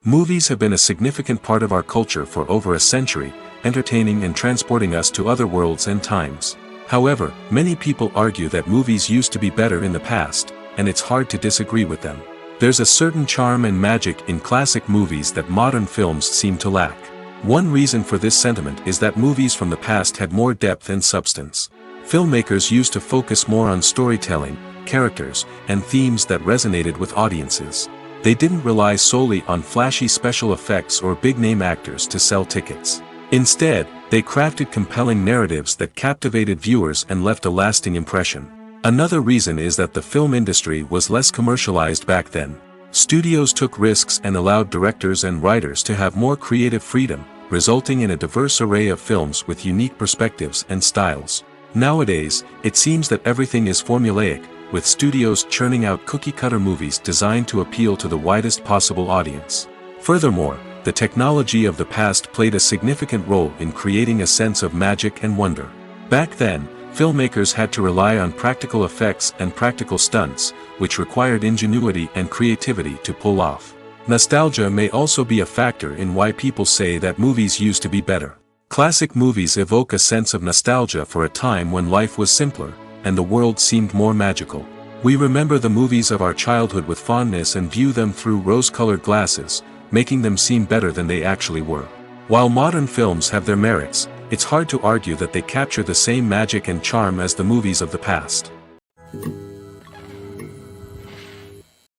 [SPEAKER 2] Movies have been a significant part of our culture for over a century, entertaining and transporting us to other worlds and times. However, many people argue that movies used to be better in the past, and it's hard to disagree with them. There's a certain charm and magic in classic movies that modern films seem to lack. One reason for this sentiment is that movies from the past had more depth and substance. Filmmakers used to focus more on storytelling, characters, and themes that resonated with audiences. They didn't rely solely on flashy special effects or big-name actors to sell tickets. Instead, they crafted compelling narratives that captivated viewers and left a lasting impression. Another reason is that the film industry was less commercialized back then. Studios took risks and allowed directors and writers to have more creative freedom, resulting in a diverse array of films with unique perspectives and styles. Nowadays, it seems that everything is formulaic, with studios churning out cookie-cutter movies designed to appeal to the widest possible audience. Furthermore, the technology of the past played a significant role in creating a sense of magic and wonder. Back then, filmmakers had to rely on practical effects and practical stunts, which required ingenuity and creativity to pull off. Nostalgia may also be a factor in why people say that movies used to be better. Classic movies evoke a sense of nostalgia for a time when life was simpler, and the world seemed more magical. We remember the movies of our childhood with fondness and view them through rose-colored glasses, making them seem better than they actually were. While modern films have their merits, it's hard to argue that they capture the same magic and charm as the movies of the past.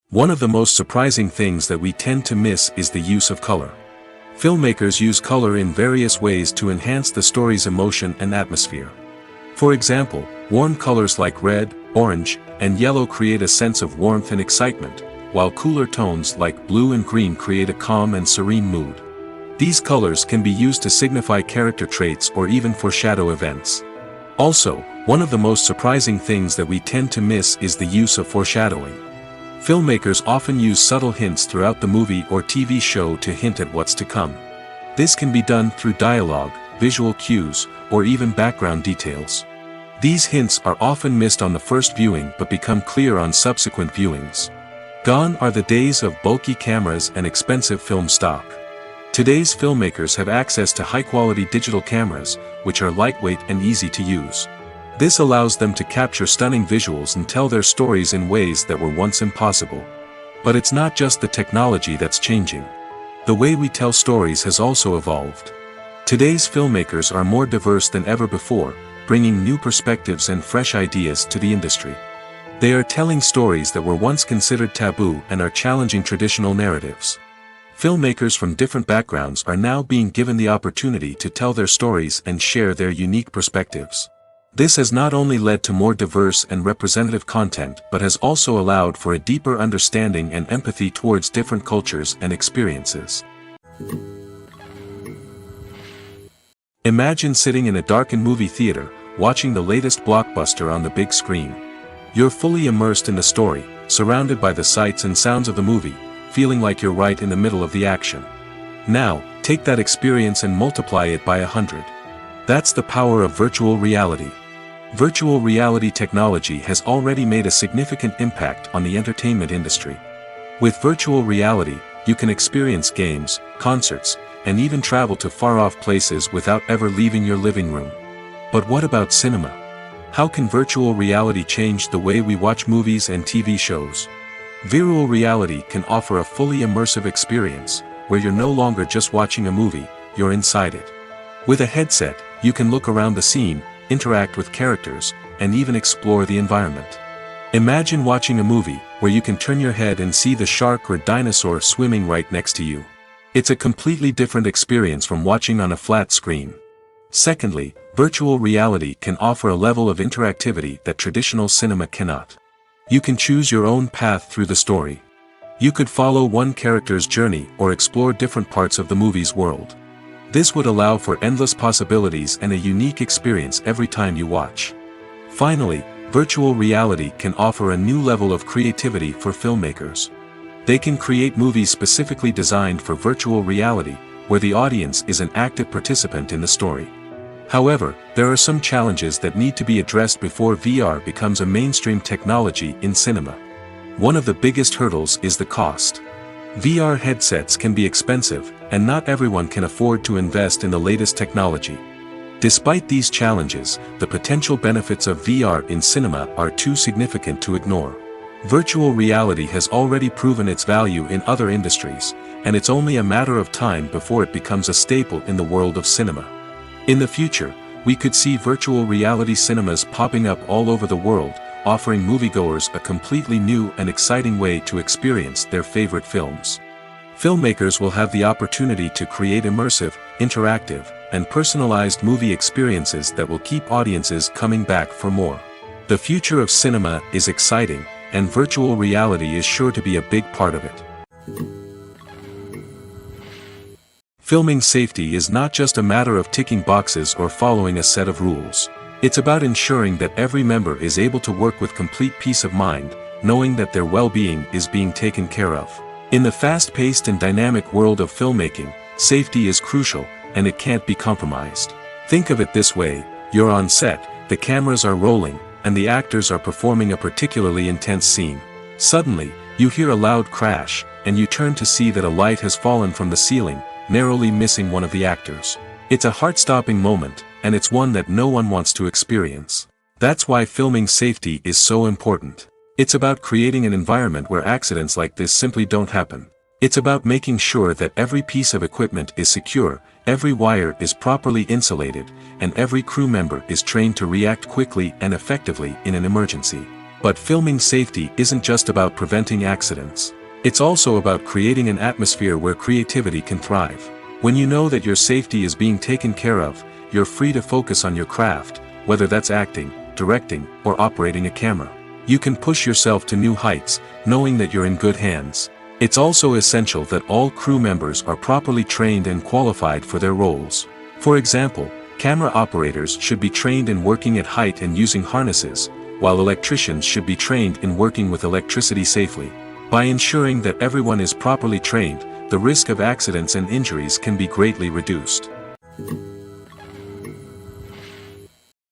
[SPEAKER 2] One of the most surprising things that we tend to miss is the use of color. Filmmakers use color in various ways to enhance the story's emotion and atmosphere. For example, warm colors like red, orange, and yellow create a sense of warmth and excitement, while cooler tones like blue and green create a calm and serene mood. These colors can be used to signify character traits or even foreshadow events. Also, one of the most surprising things that we tend to miss is the use of foreshadowing. Filmmakers often use subtle hints throughout the movie or TV show to hint at what's to come. This can be done through dialogue, visual cues, or even background details. These hints are often missed on the first viewing but become clear on subsequent viewings. Gone are the days of bulky cameras and expensive film stock. Today's filmmakers have access to high-quality digital cameras, which are lightweight and easy to use. This allows them to capture stunning visuals and tell their stories in ways that were once impossible. But it's not just the technology that's changing. The way we tell stories has also evolved. Today's filmmakers are more diverse than ever before, bringing new perspectives and fresh ideas to the industry. They are telling stories that were once considered taboo and are challenging traditional narratives. Filmmakers from different backgrounds are now being given the opportunity to tell their stories and share their unique perspectives. This has not only led to more diverse and representative content but has also allowed for a deeper understanding and empathy towards different cultures and experiences. Imagine sitting in a darkened movie theater, watching the latest blockbuster on the big screen. You're fully immersed in the story, surrounded by the sights and sounds of the movie, feeling like you're right in the middle of the action. Now, take that experience and multiply it by 100. That's the power of virtual reality. Virtual reality technology has already made a significant impact on the entertainment industry. With virtual reality, you can experience games, concerts, and even travel to far-off places without ever leaving your living room. But what about cinema? How can virtual reality change the way we watch movies and TV shows? Virtual reality can offer a fully immersive experience, where you're no longer just watching a movie, you're inside it. With a headset, you can look around the scene, interact with characters, and even explore the environment. Imagine watching a movie where you can turn your head and see the shark or dinosaur swimming right next to you. It's a completely different experience from watching on a flat screen. Secondly, virtual reality can offer a level of interactivity that traditional cinema cannot. You can choose your own path through the story. You could follow one character's journey or explore different parts of the movie's world. This would allow for endless possibilities and a unique experience every time you watch. Finally, virtual reality can offer a new level of creativity for filmmakers. They can create movies specifically designed for virtual reality, where the audience is an active participant in the story. However, there are some challenges that need to be addressed before VR becomes a mainstream technology in cinema. One of the biggest hurdles is the cost. VR headsets can be expensive, and not everyone can afford to invest in the latest technology. Despite these challenges, the potential benefits of VR in cinema are too significant to ignore. Virtual reality has already proven its value in other industries, and it's only a matter of time before it becomes a staple in the world of cinema. In the future, we could see virtual reality cinemas popping up all over the world, offering moviegoers a completely new and exciting way to experience their favorite films. Filmmakers will have the opportunity to create immersive, interactive, and personalized movie experiences that will keep audiences coming back for more. The future of cinema is exciting, and virtual reality is sure to be a big part of it. Filming safety is not just a matter of ticking boxes or following a set of rules. It's about ensuring that every member is able to work with complete peace of mind, knowing that their well-being is being taken care of. In the fast-paced and dynamic world of filmmaking, safety is crucial, and it can't be compromised. Think of it this way: you're on set, the cameras are rolling, and the actors are performing a particularly intense scene. Suddenly, you hear a loud crash, and you turn to see that a light has fallen from the ceiling, narrowly missing one of the actors. It's a heart-stopping moment, and it's one that no one wants to experience. That's why filming safety is so important. It's about creating an environment where accidents like this simply don't happen. It's about making sure that every piece of equipment is secure, every wire is properly insulated, and every crew member is trained to react quickly and effectively in an emergency. But filming safety isn't just about preventing accidents. It's also about creating an atmosphere where creativity can thrive. When you know that your safety is being taken care of, you're free to focus on your craft, whether that's acting, directing, or operating a camera. You can push yourself to new heights, knowing that you're in good hands. It's also essential that all crew members are properly trained and qualified for their roles. For example, camera operators should be trained in working at height and using harnesses, while electricians should be trained in working with electricity safely. By ensuring that everyone is properly trained, the risk of accidents and injuries can be greatly reduced.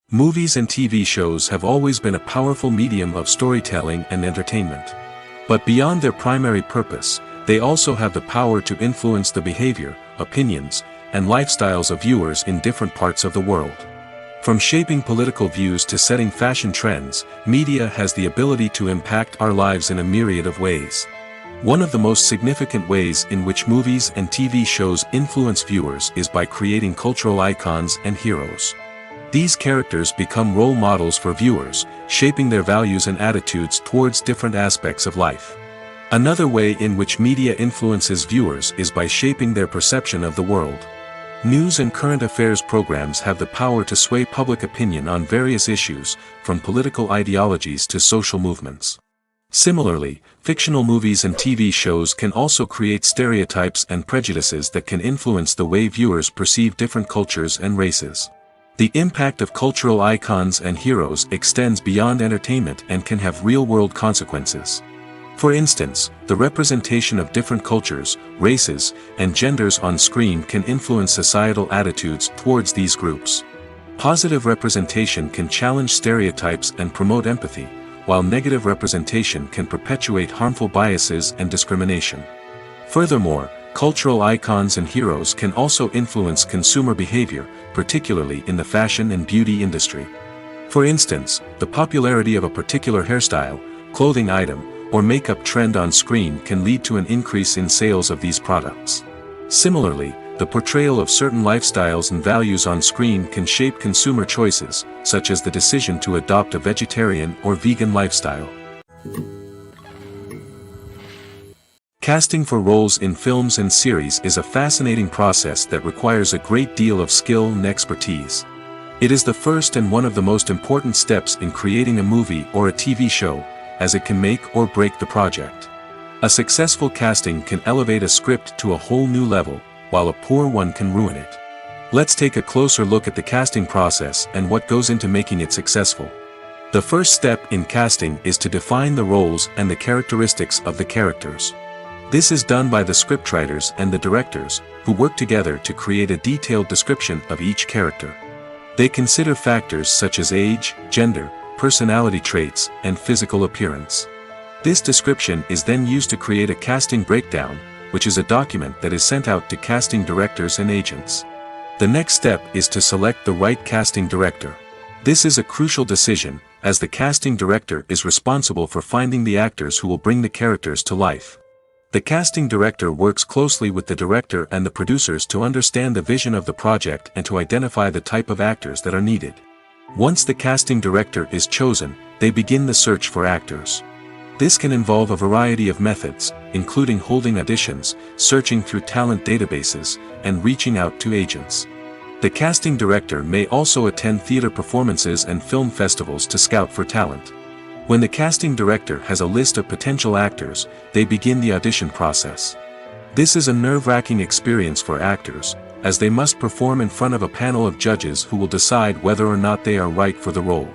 [SPEAKER 2] Movies and TV shows have always been a powerful medium of storytelling and entertainment. But beyond their primary purpose, they also have the power to influence the behavior, opinions, and lifestyles of viewers in different parts of the world. From shaping political views to setting fashion trends, media has the ability to impact our lives in a myriad of ways. One of the most significant ways in which movies and TV shows influence viewers is by creating cultural icons and heroes. These characters become role models for viewers, shaping their values and attitudes towards different aspects of life. Another way in which media influences viewers is by shaping their perception of the world. News and current affairs programs have the power to sway public opinion on various issues, from political ideologies to social movements. Similarly, fictional movies and TV shows can also create stereotypes and prejudices that can influence the way viewers perceive different cultures and races. The impact of cultural icons and heroes extends beyond entertainment and can have real-world consequences. For instance, the representation of different cultures, races, and genders on screen can influence societal attitudes towards these groups. Positive representation can challenge stereotypes and promote empathy, while negative representation can perpetuate harmful biases and discrimination. Furthermore, cultural icons and heroes can also influence consumer behavior, particularly in the fashion and beauty industry. For instance, the popularity of a particular hairstyle, clothing item, or makeup trend on screen can lead to an increase in sales of these products. Similarly, the portrayal of certain lifestyles and values on screen can shape consumer choices, such as the decision to adopt a vegetarian or vegan lifestyle. Casting for roles in films and series is a fascinating process that requires a great deal of skill and expertise. It is the first and one of the most important steps in creating a movie or a TV show, as it can make or break the project. A successful casting can elevate a script to a whole new level, while a poor one can ruin it. Let's take a closer look at the casting process and what goes into making it successful. The first step in casting is to define the roles and the characteristics of the characters. This is done by the scriptwriters and the directors, who work together to create a detailed description of each character. They consider factors such as age, gender, personality traits, and physical appearance. This description is then used to create a casting breakdown, which is a document that is sent out to casting directors and agents. The next step is to select the right casting director. This is a crucial decision, as the casting director is responsible for finding the actors who will bring the characters to life. The casting director works closely with the director and the producers to understand the vision of the project and to identify the type of actors that are needed. Once the casting director is chosen, they begin the search for actors. This can involve a variety of methods, including holding auditions, searching through talent databases, and reaching out to agents. The casting director may also attend theater performances and film festivals to scout for talent. When the casting director has a list of potential actors, they begin the audition process. This is a nerve-wracking experience for actors, as they must perform in front of a panel of judges who will decide whether or not they are right for the role.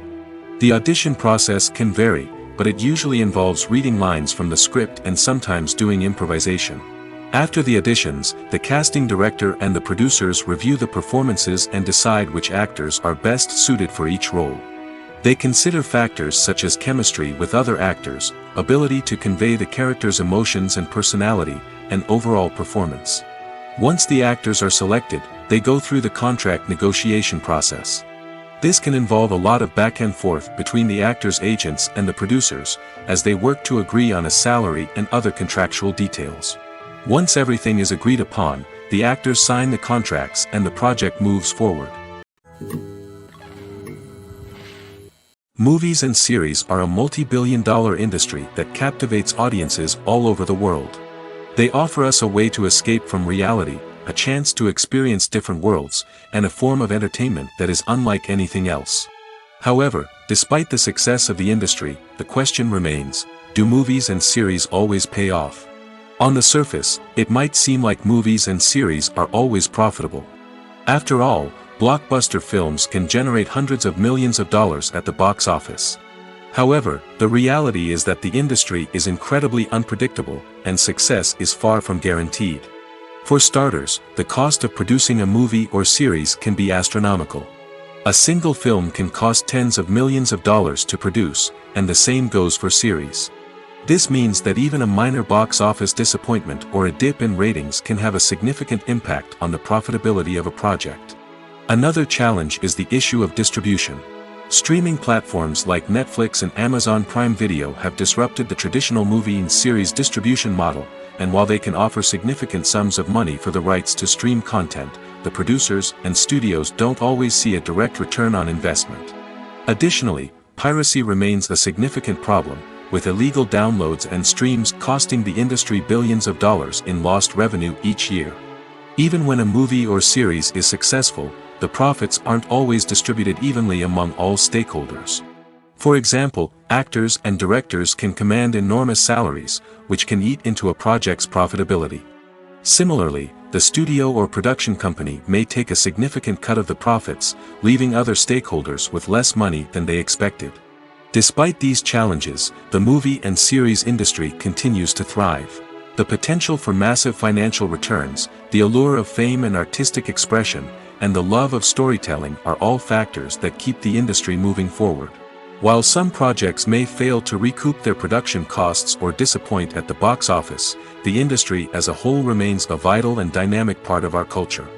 [SPEAKER 2] The audition process can vary, but it usually involves reading lines from the script and sometimes doing improvisation. After the auditions, the casting director and the producers review the performances and decide which actors are best suited for each role. They consider factors such as chemistry with other actors, ability to convey the character's emotions and personality, and overall performance. Once the actors are selected, they go through the contract negotiation process. This can involve a lot of back and forth between the actors' agents and the producers, as they work to agree on a salary and other contractual details. Once everything is agreed upon, the actors sign the contracts and the project moves forward. Movies and series are a multi-billion-dollar industry that captivates audiences all over the world. They offer us a way to escape from reality, a chance to experience different worlds, and a form of entertainment that is unlike anything else. However, despite the success of the industry, the question remains, do movies and series always pay off? On the surface, it might seem like movies and series are always profitable. After all, blockbuster films can generate hundreds of millions of dollars at the box office. However, the reality is that the industry is incredibly unpredictable, and success is far from guaranteed. For starters, the cost of producing a movie or series can be astronomical. A single film can cost tens of millions of dollars to produce, and the same goes for series. This means that even a minor box office disappointment or a dip in ratings can have a significant impact on the profitability of a project. Another challenge is the issue of distribution. Streaming platforms like Netflix and Amazon Prime Video have disrupted the traditional movie and series distribution model, and while they can offer significant sums of money for the rights to stream content, the producers and studios don't always see a direct return on investment. Additionally, piracy remains a significant problem, with illegal downloads and streams costing the industry billions of dollars in lost revenue each year. Even when a movie or series is successful, the profits aren't always distributed evenly among all stakeholders. For example, actors and directors can command enormous salaries, which can eat into a project's profitability. Similarly, the studio or production company may take a significant cut of the profits, leaving other stakeholders with less money than they expected. Despite these challenges, the movie and series industry continues to thrive. The potential for massive financial returns, the allure of fame and artistic expression, and the love of storytelling are all factors that keep the industry moving forward. While some projects may fail to recoup their production costs or disappoint at the box office, the industry as a whole remains a vital and dynamic part of our culture.